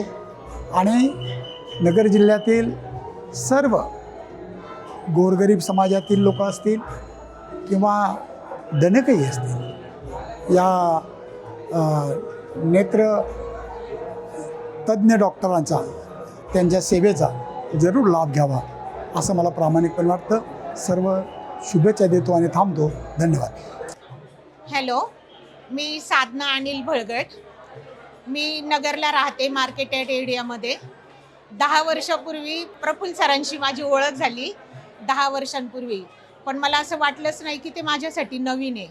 आणि नगर जिल्ह्यातील सर्व गोरगरीब समाजातील लोक असतील किंवा धनिकही असतील, या नेत्र तज्ज्ञ डॉक्टरांचा, त्यांच्या सेवेचा जरूर लाभ घ्यावा असं मला प्रामाणिकपणे वाटतं. सर्व शुभेच्छा देतो आणि थांबतो. धन्यवाद. हॅलो, मी साधना अनिल भळगट. मी नगरला राहते, मार्केटेड एरियामध्ये. 10 वर्षापूर्वी प्रफुल्ल सरांशी माझी ओळख झाली. 10 वर्षांपूर्वी पण मला असं वाटलंच नाही की ते माझ्यासाठी नवीन आहे.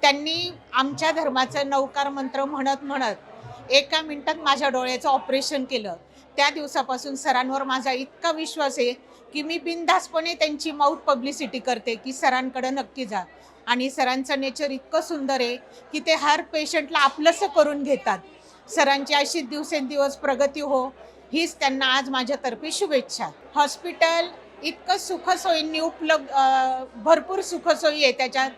त्यांनी आमच्या धर्माचं नवकार मंत्र म्हणत म्हणत 1 मिनिटात माझ्या डोळ्याचं ऑपरेशन केलं. त्या दिवसापासून सरांवर माझा इतका विश्वास आहे की मी बिनधास्तपणे त्यांची माउथ पब्लिसिटी करते की सरांकडे नक्की जा. आणि सरांचं नेचर इतकं सुंदर आहे की ते हर पेशंटला आपलंसं करून घेतात. सरांची अशी दिवसेंदिवस प्रगती हो, हीच त्यांना आज माझ्यातर्फे शुभेच्छा. हॉस्पिटल इतकं सुखसोयींनी भरपूर सुखसोयी आहे त्याच्यात.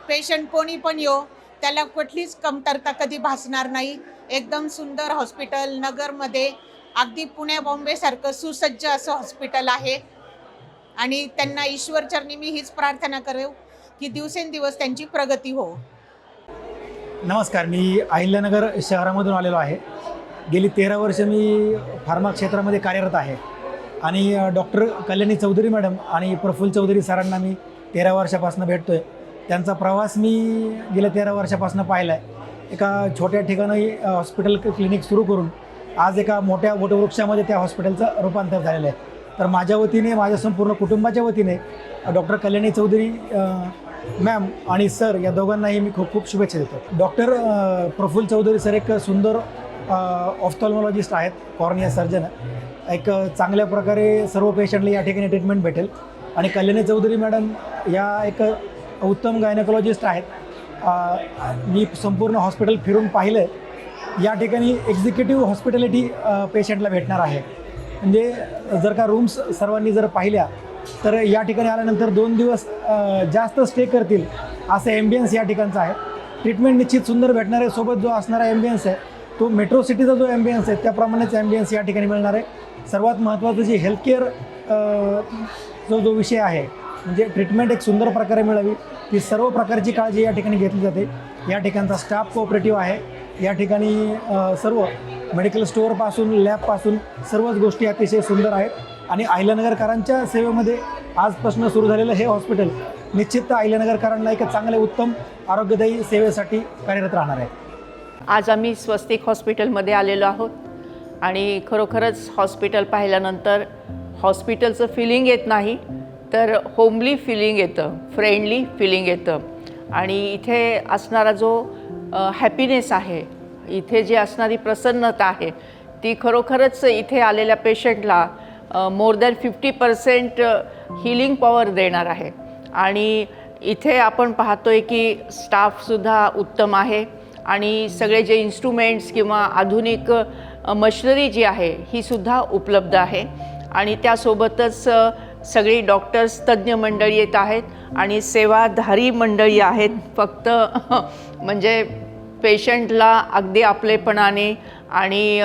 पेशंट कोणी पण येऊ त्याला कुठलीच कमतरता कधी भासणार नाही. एकदम सुंदर हॉस्पिटल, नगरमध्ये अगदी पुणे बॉम्बेसारखं सुसज्ज असं हॉस्पिटल आहे. आणि त्यांना ईश्वरचरणी मी हीच प्रार्थना करेन की दिवसेंदिवस त्यांची प्रगती हो. नमस्कार, मी अहिल्यानगर शहरामधून आलेलो आहे. गेली 13 वर्ष मी फार्मा क्षेत्रामध्ये कार्यरत आहे आणि डॉक्टर कल्याणी चौधरी मॅडम आणि प्रफुल्ल चौधरी सरांना मी 13 वर्षापासून भेटतो आहे. त्यांचा प्रवास मी गेल्या 13 वर्षापासून पाहिला आहे. एका छोट्या ठिकाणी हॉस्पिटल क्लिनिक सुरू करून आज एका मोठ्या वटवृक्षामध्ये त्या हॉस्पिटलचं रूपांतर झालेलं आहे. तर माझ्या वतीने, माझ्या संपूर्ण कुटुंबाच्या वतीने डॉक्टर कल्याणी चौधरी मॅम आणि सर या दोघांनाही मी खूप खूप शुभेच्छा देतो. डॉक्टर प्रफुल्ल चौधरी सर एक सुंदर ऑफ्थॉल्मॉलॉजिस्ट आहेत, कॉर्निया सर्जन. एक चांगल्या प्रकारे सर्व पेशंटला या ठिकाणी ट्रीटमेंट भेटेल. आणि कल्याणी चौधरी मॅडम या एक उत्तम गायनेकोलॉजिस्ट आहेत. मी संपूर्ण हॉस्पिटल फिरून पाहिलं. या ठिकाणी एक्झिक्युटिव्ह हॉस्पिटॅलिटी पेशंटला भेटणार आहे. म्हणजे जर का रूम्स सर्वांनी जर पाहिल्या तर या ठिकाणी आल्यानंतर 2 दिवस जास्त स्टे करतील असं ॲम्बियन्स या ठिकाणचा आहे. ट्रीटमेंट निश्चित सुंदर भेटणार आहे. सोबत जो असणारा ॲम्बियन्स आहे तो मेट्रो सिटीचा जो ॲम्बियन्स आहे त्याप्रमाणेच ॲम्बियन्स या ठिकाणी मिळणार आहे. सर्वात महत्त्वाचं जे हेल्थकेअर जो विषय आहे म्हणजे ट्रीटमेंट एक सुंदर प्रकारे मिळावी ती सर्व प्रकारची काळजी या ठिकाणी घेतली जाते. या ठिकाणचा स्टाफ कोऑपरेटिव्ह आहे. या ठिकाणी सर्व मेडिकल स्टोअरपासून लॅबपासून सर्वच गोष्टी अतिशय सुंदर आहेत. आणि अहिल्यानगरकरांच्या सेवेमध्ये आजपासून सुरू झालेलं हे हॉस्पिटल निश्चित अहिल्यानगरकरांना एक चांगले उत्तम आरोग्यदायी सेवेसाठी कार्यरत राहणार आहे. आज आम्ही स्वस्तिक हॉस्पिटलमध्ये आलेलो आहोत आणि खरोखरच हॉस्पिटल पाहिल्यानंतर हॉस्पिटलचं फिलिंग येत नाही तर होमली फिलिंग येतं, फ्रेंडली फिलिंग येतं. आणि इथे असणारा जो हॅपीनेस आहे, इथे जी असणारी प्रसन्नता आहे ती खरोखरच इथे आलेल्या पेशंटला मोर दॅन 50% हिलिंग पॉवर देणार आहे. आणि इथे आपण पाहतोय की स्टाफसुद्धा उत्तम आहे आणि सगळे जे इन्स्ट्रुमेंट्स किंवा आधुनिक मशिनरी जी आहे ही सुद्धा उपलब्ध आहे. आणि त्यासोबतच सगळी डॉक्टर्स, तज्ज्ञ मंडळी येत आहेत आणि सेवाधारी मंडळी आहेत. फक्त म्हणजे पेशंटला अगदी आपलेपणाने आणि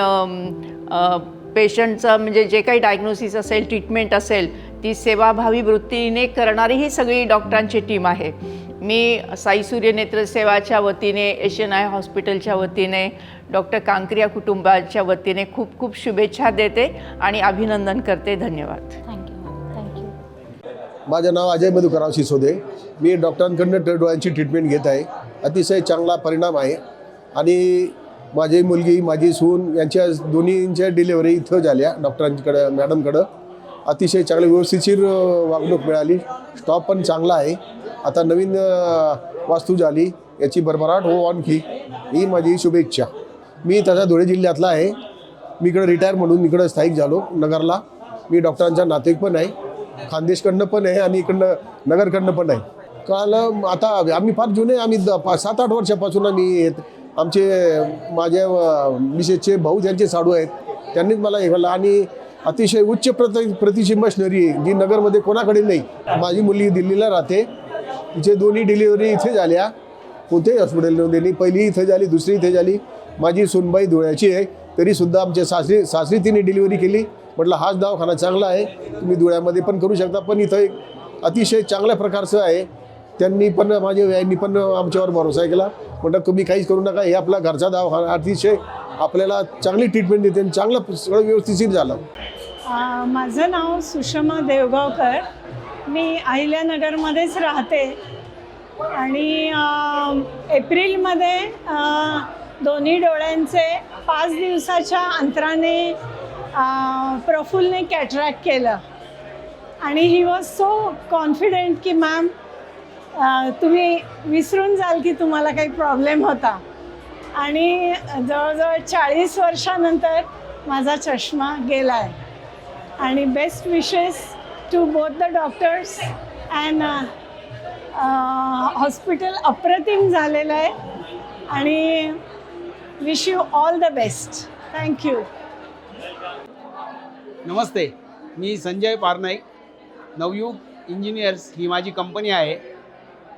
पेशंटचं म्हणजे जे काही डायग्नोसिस असेल, ट्रीटमेंट असेल ती सेवाभावी वृत्तीने करणारी ही सगळी डॉक्टरांची टीम आहे. मी साई सूर्य नेत्र सेवाच्या वतीने, एशियन आय हॉस्पिटलच्या वतीने, डॉक्टर कांकरिया कुटुंबाच्या वतीने खूप खूप शुभेच्छा देते आणि अभिनंदन करते. धन्यवाद. माझं नाव अजय मधुकरराव सिसोदे. मी डॉक्टरांकडून डोळ्यांची ट्रीटमेंट घेत आहे. अतिशय चांगला परिणाम आहे. आणि माझी मुलगी, माझी सून यांच्या दोन्हींच्या डिलिव्हरी इथं झाल्या डॉक्टरांकडं, मॅडमकडं. अतिशय चांगली व्यवस्थितशीर वागणूक मिळाली. स्टॉप पण चांगला आहे. आता नवीन वास्तू झाली, याची भरभराट हो आणखी, ही माझी शुभेच्छा. मी तसा धुळे जिल्ह्यातला आहे. मी इकडं रिटायर म्हणून इकडं स्थायिक झालो नगरला. मी डॉक्टरांचा नातेवाईक पण आहे, खानदेशकडनं पण आहे आणि इकडनं नगरकडनं पण आहे. काल आता आम्ही फार जुने, आम्ही 7-8 वर्षापासून आम्ही माझ्या मिसेसचे भाऊ त्यांचे साडू आहेत, त्यांनीच मला हे केलं. आणि अतिशय उच्च प्रतीची मशिनरी आहे जी नगरमध्ये कोणाकडे नाही. माझी मुलगी दिल्लीला राहते. तिचे दोन्ही डिलिव्हरी इथे झाल्या. कोणत्याही हॉस्पिटलमध्ये नाही. पहिली इथे झाली, दुसरी इथे झाली. माझी सूनबाई धुळ्याची आहे, तरीसुद्धा आमच्या सासरी तिने डिलिव्हरी केली. म्हटलं हाच दवाखाना चांगला आहे, तुम्ही धुळ्यामध्ये पण करू शकता. पण इथं एक अतिशय चांगल्या प्रकारचं आहे. त्यांनी पण, माझ्या यांनी पण आमच्यावर भरोसा केला. म्हटलं तुम्ही काहीच करू नका, हे आपला घरचा दवाखाना, अतिशय आपल्याला चांगली ट्रीटमेंट देते आणि चांगलं सगळं व्यवस्थित झालं. माझं नाव सुषमा देवगावकर. मी अहिल्यानगरमध्येच राहते आणि एप्रिलमध्ये दोन्ही डोळ्यांचे 5 दिवसाच्या अंतराने प्रफुल्लने कॅटरॅक्ट केलं आणि ही वॉज सो कॉन्फिडेंट की मॅम तुम्ही विसरून जाल की तुम्हाला काही प्रॉब्लेम होता. आणि जवळजवळ 40 वर्षानंतर माझा चष्मा गेला आहे. आणि best wishes to both the doctors and hospital अप्रतिम झालेलं आहे. आणि wish you all the best. Thank you. नमस्ते, मी संजय पारनाईक. नवयुग इंजिनियर्स ही माझी कंपनी आहे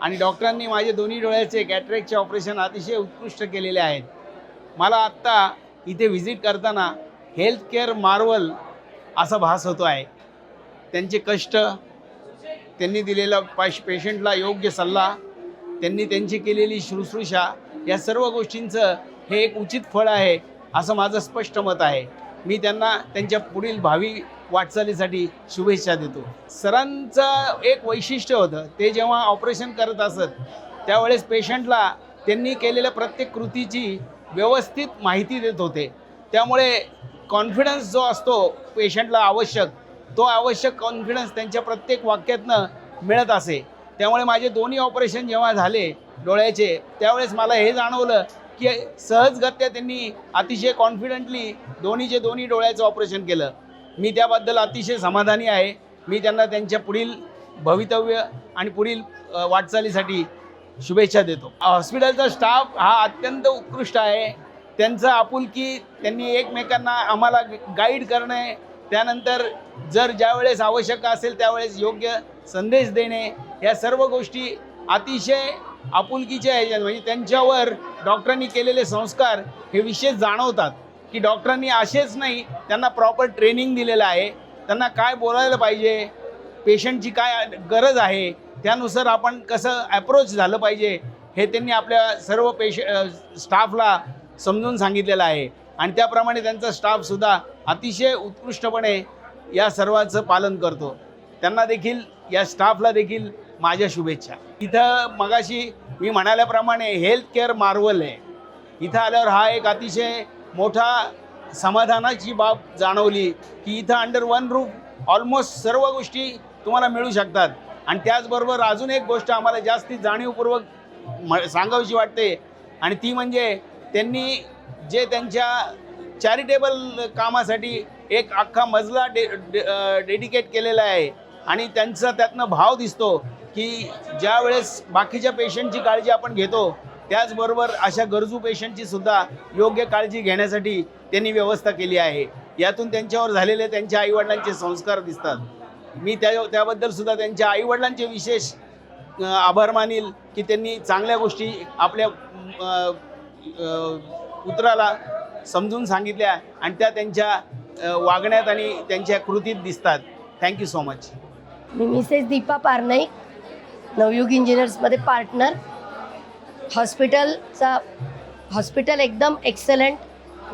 आणि डॉक्टरांनी माझे दोन्ही डोळ्याचे कॅटरेक्टचे ऑपरेशन अतिशय उत्कृष्ट केलेले आहेत. मला आत्ता इथे व्हिजिट करताना हेल्थ केअर मार्वल असा भास होतो आहे. त्यांचे कष्ट, त्यांनी दिलेला पेशंटला योग्य सल्ला, त्यांनी त्यांची केलेली शुश्रूषा, या सर्व गोष्टींचं हे एक उचित फळ आहे असं माझं स्पष्ट मत आहे. मी त्यांना त्यांच्या पुढील भावी वाटचालीसाठी शुभेच्छा देतो. सरांचं एक वैशिष्ट्य होतं, ते जेव्हा ऑपरेशन करत असत त्यावेळेस पेशंटला त्यांनी केलेल्या प्रत्येक कृतीची व्यवस्थित माहिती देत होते. त्यामुळे कॉन्फिडन्स जो असतो पेशंटला आवश्यक, तो आवश्यक कॉन्फिडन्स त्यांच्या प्रत्येक वाक्यातनं मिळत असे. त्यामुळे माझे दोन्ही ऑपरेशन जेव्हा झाले डोळ्याचे, त्यावेळेस मला हे जाणवलं की सहजगत्या त्यांनी अतिशय कॉन्फिडंटली दोन्ही डोळ्याचं ऑपरेशन केलं. मी त्याबद्दल अतिशय समाधानी आहे. मी त्यांना त्यांच्या पुढील भवितव्य आणि पुढील वाटचालीसाठी शुभेच्छा देतो. हॉस्पिटलचा स्टाफ हा अत्यंत उत्कृष्ट आहे. त्यांचं आपुलकी, त्यांनी एकमेकांना आम्हाला गाईड करणे, त्यानंतर जर ज्यावेळेस आवश्यक असेल त्यावेळेस योग्य संदेश देणे, या सर्व गोष्टी अतिशय आपुलकीच्या ह्याच्यात, म्हणजे त्यांच्यावर डॉक्टरांनी केलेले संस्कार हे विशेष जाणवतात की डॉक्टरांनी असेच नाही, त्यांना प्रॉपर ट्रेनिंग दिलेलं आहे. त्यांना काय बोलायला पाहिजे, पेशंटची काय गरज आहे, त्यानुसार आपण कसं ॲप्रोच झालं पाहिजे हे त्यांनी आपल्या सर्व स्टाफला समजून सांगितलेलं आहे. आणि त्याप्रमाणे त्यांचा स्टाफसुद्धा अतिशय उत्कृष्टपणे या सर्वाचं पालन करतो. त्यांना देखील, या स्टाफला देखील माझ्या शुभेच्छा. इथं मगाशी मी म्हणाल्याप्रमाणे हेल्थ केअर मार्वल आहे. इथं आल्यावर हा एक अतिशय मोठा समाधानाची बाब जाणवली की इथं अंडर वन रूफ ऑलमोस्ट सर्व गोष्टी तुम्हाला मिळू शकतात. आणि त्याचबरोबर अजून एक गोष्ट आम्हाला जास्ती जाणीवपूर्वक सांगावीशी वाटते, आणि ती म्हणजे त्यांनी जे त्यांच्या चॅरिटेबल कामासाठी एक अख्खा मजला डेडिकेट केलेला आहे. आणि त्यांचा त्यातनं भाव दिसतो की ज्या वेळेस बाकीच्या पेशंटची काळजी आपण घेतो, त्याचबरोबर अशा गरजू पेशंटची सुद्धा योग्य काळजी घेण्यासाठी त्यांनी व्यवस्था केली आहे. यातून त्यांच्यावर झालेले त्यांच्या आईवडिलांचे संस्कार दिसतात. मी त्याबद्दल सुद्धा त्यांच्या आईवडिलांचे विशेष आभार मानील की त्यांनी चांगल्या गोष्टी आपल्या पुत्राला समजून सांगितल्या आणि त्या त्यांच्या वागण्यात आणि त्यांच्या कृतीत दिसतात. Thank you so much. मी मिसेस दीपा पारनाईक, नवयुग इंजिनियर्समध्ये पार्टनर. हॉस्पिटल एकदम एक्सलंट.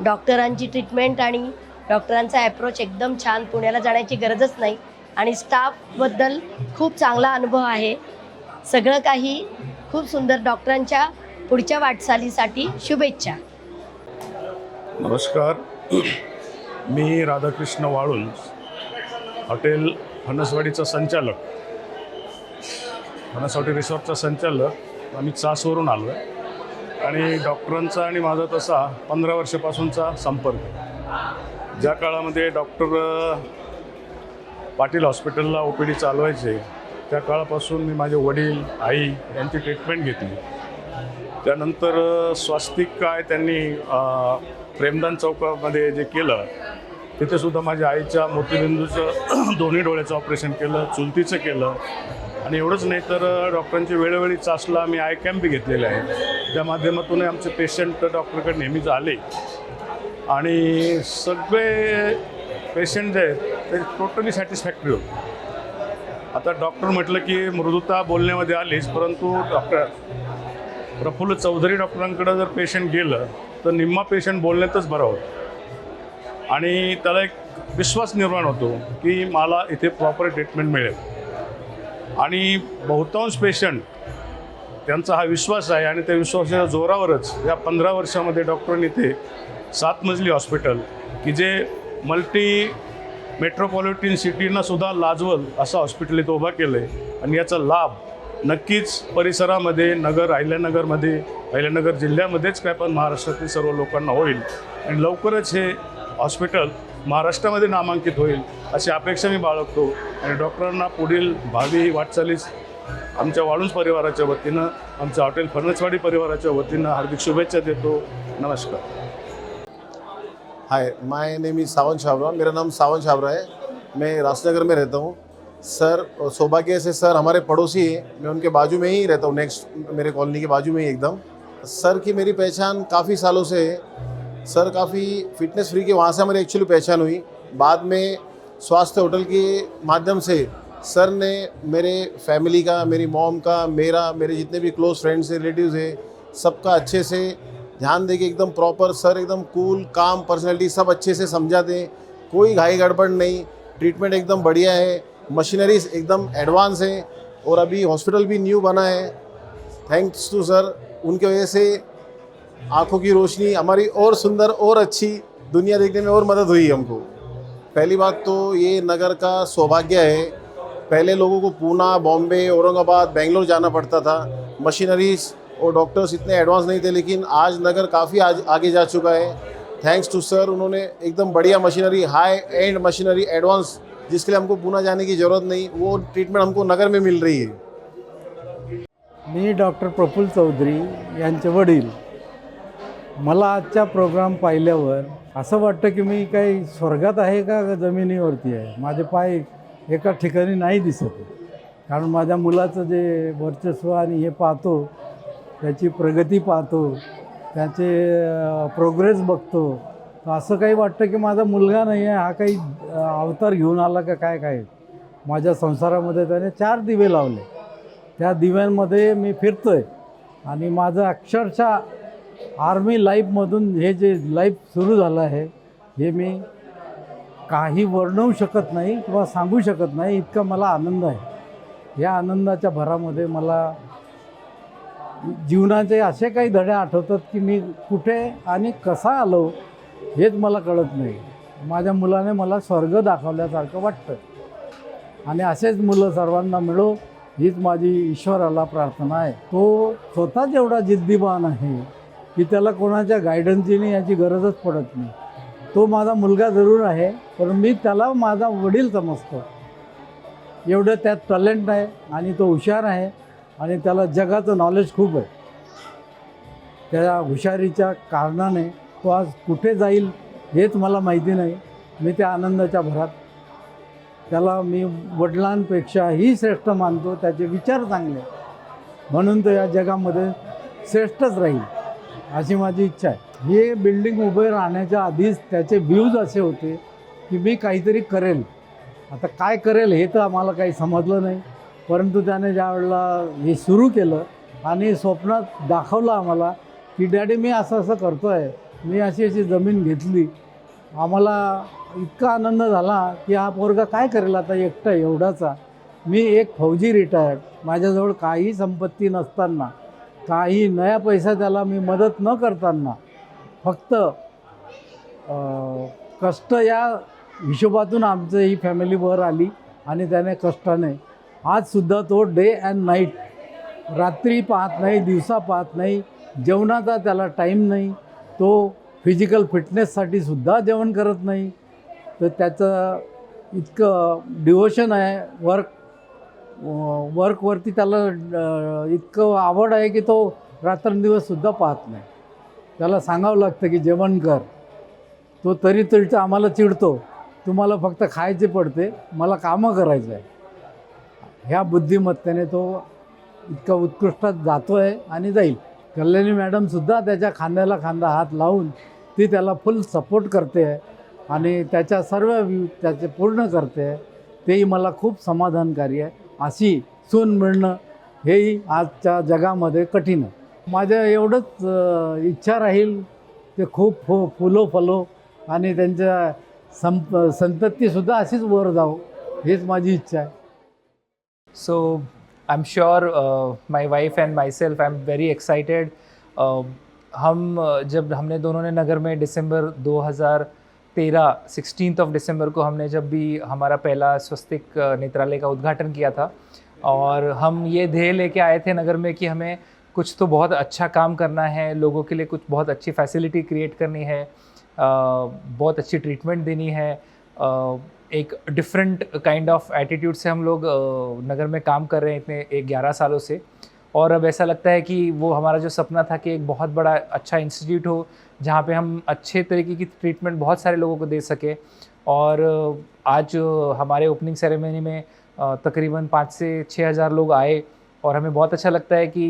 डॉक्टरांची ट्रीटमेंट आणि डॉक्टरांचा ॲप्रोच एकदम छान. पुण्याला जाण्याची गरजच नाही. आणि स्टाफबद्दल खूप चांगला अनुभव आहे. सगळं काही खूप सुंदर. डॉक्टरांच्या पुढच्या वाटचालीसाठी शुभेच्छा. नमस्कार, मी राधाकृष्ण वाळुंज, हॉटेल फणसवाडीचा संचालक, फणस हॉटेल रिसॉर्टचा संचालक. आम्ही चासवरून आलो आहे आणि डॉक्टरांचा आणि माझा तसा 15 वर्षापासूनचा संपर्क. ज्या काळामध्ये डॉक्टर पाटील हॉस्पिटलला OPD चालवायचे त्या काळापासून मी माझे वडील, आई यांची ट्रीटमेंट घेतली. त्यानंतर स्वास्तिक काय त्यांनी प्रेमदान चौकामध्ये जे केलं तिथेसुद्धा माझ्या आईच्या मोतीबिंदूचं दोन्ही डोळ्याचं ऑपरेशन केलं, चुलतीचं केलं. आणि एवढंच नाही तर डॉक्टरांची वेळोवेळी चाचला मी आय कॅम्प बी घेतलेले आहे. त्या माध्यमातून आमचे पेशंट डॉक्टरकडे नेहमीच आले आणि सगळे पेशंट जे आहेत ते टोटली सॅटिस्फॅक्टरी होते. आता डॉक्टर म्हटलं की मृदुता बोलण्यामध्ये आलीच, परंतु डॉक्टर प्रफुल्ल चौधरी डॉक्टरांकडं जर पेशंट गेलं तर निम्मा पेशंट बोलण्यातच बरा होतो आणि त्याला एक विश्वास निर्माण होतो की मला इथे प्रॉपर ट्रीटमेंट मिळेल. आणि बहुतांश पेशंट त्यांचा हा विश्वास आहे आणि त्या विश्वासाच्या जोरावरच या 15 वर्षामध्ये डॉक्टरांनी इथे 7 मजली हॉस्पिटल की जे मल्टी मेट्रोपॉलिटन सिटींना सुद्धा लाजवल असं हॉस्पिटल इथं उभा केलं आहे. आणि याचा लाभ नक्कीच परिसरामध्ये अहिल्यानगर जिल्ह्यामध्येच काय पण महाराष्ट्रातील सर्व लोकांना होईल आणि लवकरच हे हॉस्पिटल महाराष्ट्रामध्ये नामांकित होईल अशी अपेक्षा मी बाळगतो आणि डॉक्टरांना पुढील भावी वाटचालीस आमच्या वाळुंज परिवाराच्या वतीनं, आमच्या हॉटेल फणसवाडी परिवाराच्या वतीनं हार्दिक शुभेच्छा देतो. नमस्कार. हाय, माय नेम इज़ सावन छाबरा. मेरा नाम सावन छाबरा है. मैं राजनगर में रहता हूँ. सर, सौभाग्य से सर हमारे पड़ोसी हैं. मैं उनके बाजू में ही रहता हूँ, नेक्स्ट मेरे कॉलोनी के बाजू में ही एकदम. सर की मेरी पहचान काफ़ी सालों से है. सर काफ़ी फिटनेस फ्री के वहाँ से हमारी एक्चुअली पहचान हुई. बाद में स्वास्थ्य होटल के माध्यम से सर ने मेरे फैमिली का, मेरी मॉम का, मेरे जितने भी क्लोज फ्रेंड्स हैं, रिलेटिव्स हैं, सबका अच्छे से ध्यान देके एकदम प्रॉपर, सर एकदम कूल काम पर्सनैलिटी, सब अच्छे से समझाते हैं. कोई घाई गड़बड़ नहीं. ट्रीटमेंट एकदम बढ़िया है. मशीनरीज एकदम एडवांस है और अभी हॉस्पिटल भी न्यू बना है. Thanks to sir. उनकी वजह से आँखों की रोशनी हमारी और सुंदर और अच्छी, दुनिया देखने में और मदद हुई हमको. पहली बात तो ये नगर का सौभाग्य है. पहले लोगों को पूना, बॉम्बे, औरंगाबाद, बेंगलोर जाना पड़ता था. मशीनरीज और डॉक्टर्स इतने एडवांस नहीं थे, लेकिन आज नगर काफ़ी आगे जा चुका है. Thanks to sir. उन्होंने एकदम बढ़िया machinery, high end machinery, advance, जिसके लिए हमको पूना जाने की ज़रूरत नहीं, वो ट्रीटमेंट हमको नगर में मिल रही है. मी डॉक्टर प्रफुल्ल चौधरी यांचे वडील. मला आजचा प्रोग्राम पाहिल्यावर असं वाटतं की मी काही स्वर्गात आहे का जमिनीवरती आहे. माझे पाय एका ठिकाणी नाही दिसत आहे. कारण माझ्या मुलाचं जे वर्चस्व आणि हे पाहतो, त्याची प्रगती पाहतो, त्याचे प्रोग्रेस बघतो, तर असं काही वाटतं की माझा मुलगा नाही आहे, हा काही अवतार घेऊन आला का काय. माझ्या संसारामध्ये त्याने 4 दिवे लावले. त्या दिव्यांमध्ये मी फिरतो आहे आणि माझं अक्षरशः आर्मी लाईफमधून हे जे लाईफ सुरू झालं आहे, हे मी काही वर्णवू शकत नाही किंवा सांगू शकत नाही, इतका मला आनंद आहे. या आनंदाच्या भरामध्ये मला जीवनाचे असे काही धडे आठवतात की मी कुठे आणि कसा आलो हेच मला कळत नाही. माझ्या मुलाने मला स्वर्ग दाखवल्यासारखं वाटतं आणि असेच मुलं सर्वांना मिळो हीच माझी ईश्वराला प्रार्थना आहे. तो स्वतःच एवढा जिद्दीबान आहे की त्याला कोणाच्या गायडन्सची नाही याची गरजच पडत नाही. तो माझा मुलगा जरूर आहे, पण मी त्याला माझा वडील समजतो. एवढं त्यात टॅलेंट आहे आणि तो हुशार आहे आणि त्याला जगाचं नॉलेज खूप आहे. त्या हुशारीच्या कारणाने तो आज कुठे जाईल हेच मला माहिती नाही. मी त्या आनंदाच्या भरात त्याला मी वडिलांपेक्षाही श्रेष्ठ मानतो. त्याचे विचार चांगले म्हणून तो या जगामध्ये श्रेष्ठच राहील अशी माझी इच्छा आहे. हे बिल्डिंग उभे राहण्याच्या आधीच त्याचे व्ह्यूज असे होते की मी काहीतरी करेल. आता काय करेल हे तर आम्हाला काही समजलं नाही, परंतु त्याने ज्या वेळेला हे सुरू केलं आणि स्वप्नात दाखवलं आम्हाला की डॅडी मी असं असं करतो आहे, मी अशी अशी जमीन घेतली, आम्हाला इतका आनंद झाला की हा पोरगा काय करेल आता एकटा एवढाचा. मी एक फौजी रिटायर्ड, माझ्याजवळ काही संपत्ती नसताना, काही नया पैसा त्याला मी मदत न करताना, फक्त कष्ट या हिशोबातून आमचं ही फॅमिली वर आली आणि त्याने कष्टाने आजसुद्धा तो डे अँड नाईट, रात्री पाहत नाही, दिवसा पाहत नाही, जेवणाचा त्याला टाईम नाही, तो फिजिकल फिटनेससाठी सुद्धा जेवण करत नाही. तर त्याचं इतकं डिवोशन आहे, वर्कवरती त्याला इतकं आवड आहे की तो रात्रंदिवससुद्धा पाहत नाही. त्याला सांगावं लागतं की जेवण कर, तो तरी आम्हाला चिडतो, तुम्हाला फक्त खायचे पडते, मला कामं करायचं आहे. ह्या बुद्धिमत्तेने तो इतका उत्कृष्टात जातो आहे आणि जाईल. कल्याणी मॅडमसुद्धा त्याच्या खांद्याला खांदा हात लावून ती त्याला फुल सपोर्ट करते आहे आणि त्याच्या सर्व त्याचे पूर्ण करते आहे. तेही मला खूप समाधानकारी आहे. अशी सून मिळणं हेही आजच्या जगामध्ये कठीण आहे. माझ्या एवढंच इच्छा राहील ते खूप फुलो फलो आणि त्यांच्या संततीसुद्धा अशीच वर जावं, हेच माझी इच्छा आहे. So I'm sure my wife and myself, I'm very excited. जब हमने दोनों ने नगर में दिसंबर 2013 16 दिसंबर को हमने जब भी हमारा पहला स्वस्तिक नेत्रालय का उद्घाटन किया था, और हम ये ध्येय लेके आए थे नगर में कि हमें कुछ तो बहुत अच्छा काम करना है, लोगों के लिए कुछ बहुत अच्छी फैसिलिटी क्रिएट करनी है, बहुत अच्छी ट्रीटमेंट देनी है। एक डिफरेंट काइंड ऑफ एटीट्यूड से हम लोग नगर में काम कर रहे हैं इतने 11 सालों से, और अब ऐसा लगता है कि वो हमारा जो सपना था कि एक बहुत बड़ा अच्छा इंस्टीट्यूट हो जहाँ पे हम अच्छे तरीके की ट्रीटमेंट बहुत सारे लोगों को दे सके। और आज हमारे ओपनिंग सेरेमनी में तकरीबन 5 से 6 हज़ार लोग आए, और हमें बहुत अच्छा लगता है कि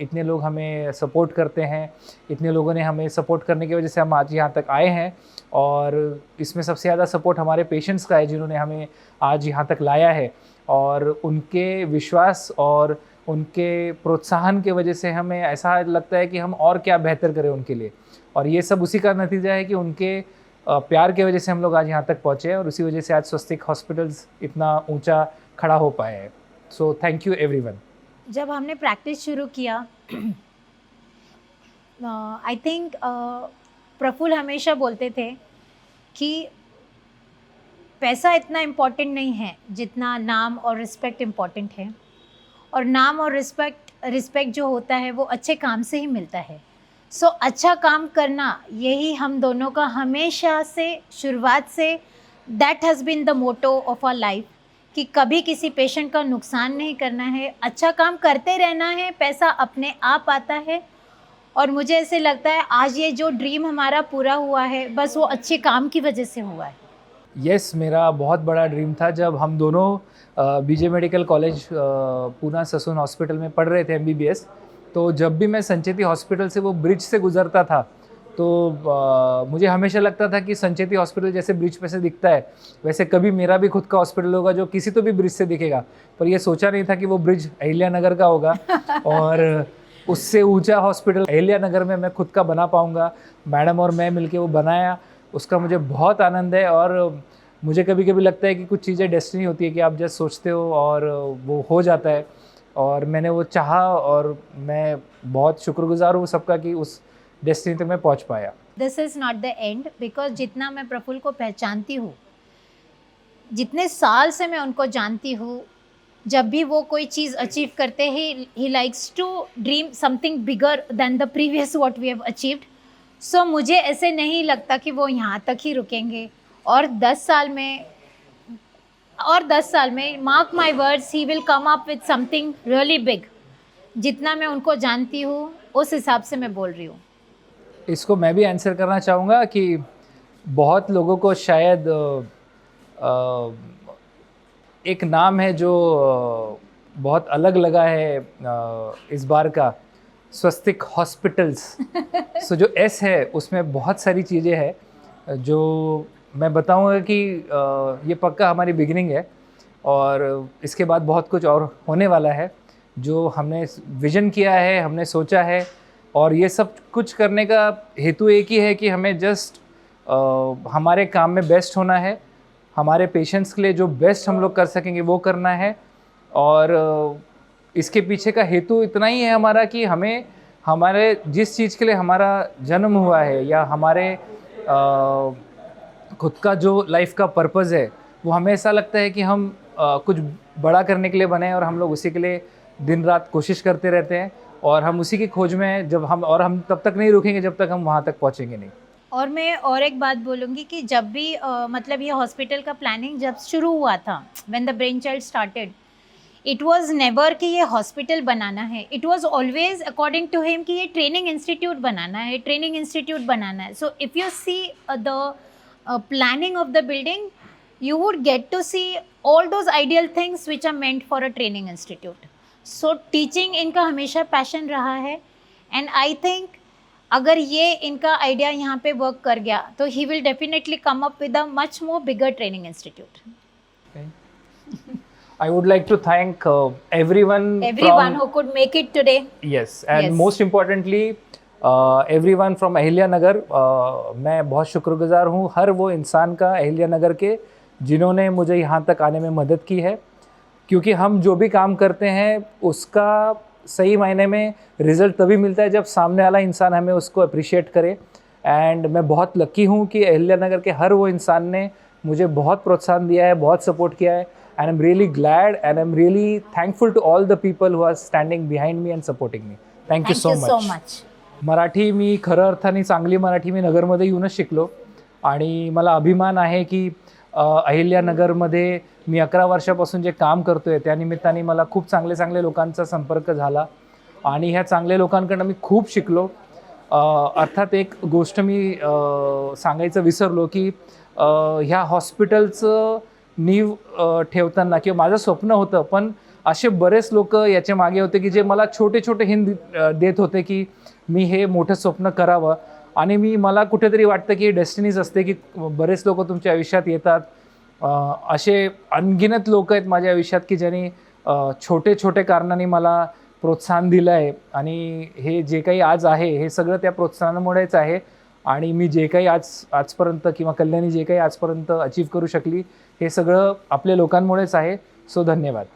इतने लोग हमें सपोर्ट करते हैं, इतने लोगों ने हमें सपोर्ट करने की वजह से हम आज यहाँ तक आए हैं। और इसमें सबसे ज़्यादा सपोर्ट हमारे पेशेंट्स का है जिन्होंने हमें आज यहाँ तक लाया है, और उनके विश्वास और उनके प्रोत्साहन की वजह से हमें ऐसा लगता है कि हम और क्या बेहतर करें उनके लिए। और ये सब उसी का नतीजा है कि उनके प्यार की वजह से हम लोग आज यहाँ तक पहुँचे हैं, और उसी वजह से आज स्वस्तिक हॉस्पिटल्स इतना ऊंचा खड़ा हो पाए हैं। So thank you everyone. जब हमने प्रैक्टिस शुरू किया, आई थिंक प्रफुल्ल हमेशा बोलते थे कि पैसा इतना इम्पोर्टेंट नहीं है जितना नाम और रिस्पेक्ट इम्पोर्टेंट है, और नाम और रिस्पेक्ट जो होता है वो अच्छे काम से ही मिलता है। सो अच्छा काम करना यही हम दोनों का हमेशा से शुरुआत से that has been the motto of our life, कि कभी किसी पेशेंट का नुकसान नहीं करना है, अच्छा काम करते रहना है, पैसा अपने आप आता है। और मुझे ऐसे लगता है आज ये जो ड्रीम हमारा पूरा हुआ है बस वो अच्छे काम की वजह से हुआ है। यस, मेरा बहुत बड़ा ड्रीम था जब हम दोनों बीजे medical college Poona Sassoon hospital में पढ़ रहे थे MBBS। तो जब भी मैं संचेती हॉस्पिटल से वो ब्रिज से गुज़रता था तो मुझे हमेशा लगता था कि संचेती हॉस्पिटल जैसे ब्रिज पे से दिखता है वैसे कभी मेरा भी खुद का हॉस्पिटल होगा जो किसी तो भी ब्रिज से दिखेगा। पर ये सोचा नहीं था कि वो ब्रिज अहिल्या नगर का होगा और उससे ऊंचा हॉस्पिटल अहिल्या नगर में मैं खुद का बना पाऊँगा। मैडम और मैं मिलके वो बनाया, उसका मुझे बहुत आनंद है। और मुझे कभी कभी लगता है कि कुछ चीज़ें डेस्टिनी होती है कि आप जस्ट सोचते हो और वो हो जाता है, और मैंने वो चाहा और मैं बहुत शुक्रगुजार हूँ सबका कि उस डेस्टिनी तक मैं पहुँच पाया। This is not the end, because जितना मैं प्रफुल्ल को पहचानती हूँ, जितने साल से मैं उनको जानती हूँ, जब भी वो कोई चीज़ अचीव करते हैं he likes to dream something bigger than the previous what we have achieved. So मुझे ऐसे नहीं लगता कि वो यहाँ तक ही रुकेंगे, और 10 साल में mark my words he will come up विद समथिंग रियली बिग। जितना मैं उनको जानती हूँ उस हिसाब से मैं बोल रही हूँ। इसको मैं भी आंसर करना चाहूँगा कि बहुत लोगों को शायद एक नाम है जो बहुत अलग लगा है इस बार का, स्वस्तिक हॉस्पिटल्स। सो जो S है उसमें बहुत सारी चीज़ें हैं जो मैं बताऊंगा कि ये पक्का हमारी बिगिनिंग है, और इसके बाद बहुत कुछ और होने वाला है जो हमने विज़न किया है, हमने सोचा है। और ये सब कुछ करने का हेतु एक ही है कि हमें जस्ट हमारे काम में बेस्ट होना है, हमारे पेशेंट्स के लिए जो बेस्ट हम लोग कर सकेंगे वो करना है। और इसके पीछे का हेतु इतना ही है हमारा कि हमें हमारे जिस चीज़ के लिए हमारा जन्म हुआ है या हमारे खुद का जो लाइफ का पर्पज़ है वो हमें ऐसा लगता है कि हम कुछ बड़ा करने के लिए बने, और हम लोग उसी के लिए दिन रात कोशिश करते रहते हैं, और हम उसी की खोज में हैं। जब हम तब तक नहीं रुकेंगे जब तक हम वहाँ तक पहुँचेंगे नहीं। और मैं और एक बात बोलूँगी कि जब भी मतलब ये हॉस्पिटल का प्लानिंग जब शुरू हुआ था, when the brain child started, it वाज नेवर कि ये हॉस्पिटल बनाना है, इट वाज ऑलवेज अकॉर्डिंग टू हिम कि ये ट्रेनिंग इंस्टीट्यूट बनाना है। So if you see the planning of the building, you would get to see all those ideal things which are meant for a training institute. So teaching इनका हमेशा passion रहा है, and I think अगर ये इनका idea यहाँ पे work कर गया तो he will definitely come up with a much more bigger training institute. Okay. I would like to thank everyone who could make it today. Yes, and most importantly everyone from Ahilyanagar. मैं बहुत शुक्रगुजार हूँ हर वो इंसान का अहिल्या नगर के जिन्होंने मुझे यहाँ तक आने में मदद की है, क्योंकि हम जो भी काम करते हैं उसका सही मायने में रिज़ल्ट तभी मिलता है जब सामने वाला इंसान हमें उसको अप्रिशिएट करे। एंड मैं बहुत लकी हूँ कि अहिल्या नगर के हर वो इंसान ने मुझे बहुत प्रोत्साहन दिया है, बहुत सपोर्ट किया है, and I'm really glad and I'm really thankful to all the people who are standing behind me and supporting me. Thank you so much. Marathi मी खरं अर्थाने चांगली मराठी मी नगरमध्ये येऊनच शिकलो आणि मला अभिमान आहे की अहिल्यानगरमध्ये मी 11 वर्षापासून जे काम करतोय त्या निमित्ताने मला खूप चांगले चांगले लोकांचा संपर्क झाला आणि ह्या चांगल्या लोकांकडनं मी खूप शिकलो. अर्थात एक गोष्ट मी सांगायचं विसरलो की ह्या हॉस्पिटलचं नीव ठेवताना किंवा माझं स्वप्न होतं, पण असे बरेच लोक याच्या मागे होते की जे मला छोटे छोटे हिंद देत होते की मी हे मोठं स्वप्न करावं. आणि मला कुठेतरी वाटतं की डेस्टिनीज असते की बरेच लोक तुमच्या आयुष्यात येतात. असे अनगिनत लोक आहेत माझ्या आयुष्यात की ज्यांनी छोटे छोटे कारणांनी मला प्रोत्साहन दिलं आहे आणि हे जे काही आज आहे हे सगळं त्या प्रोत्साहनामुळेच आहे. आणि मी जे काही आजपर्यंत किंवा कल्याणी जे काही आजपर्यंत अचीव करू शकली हे सगळं आपल्या लोकांमुळेच आहे. सो धन्यवाद.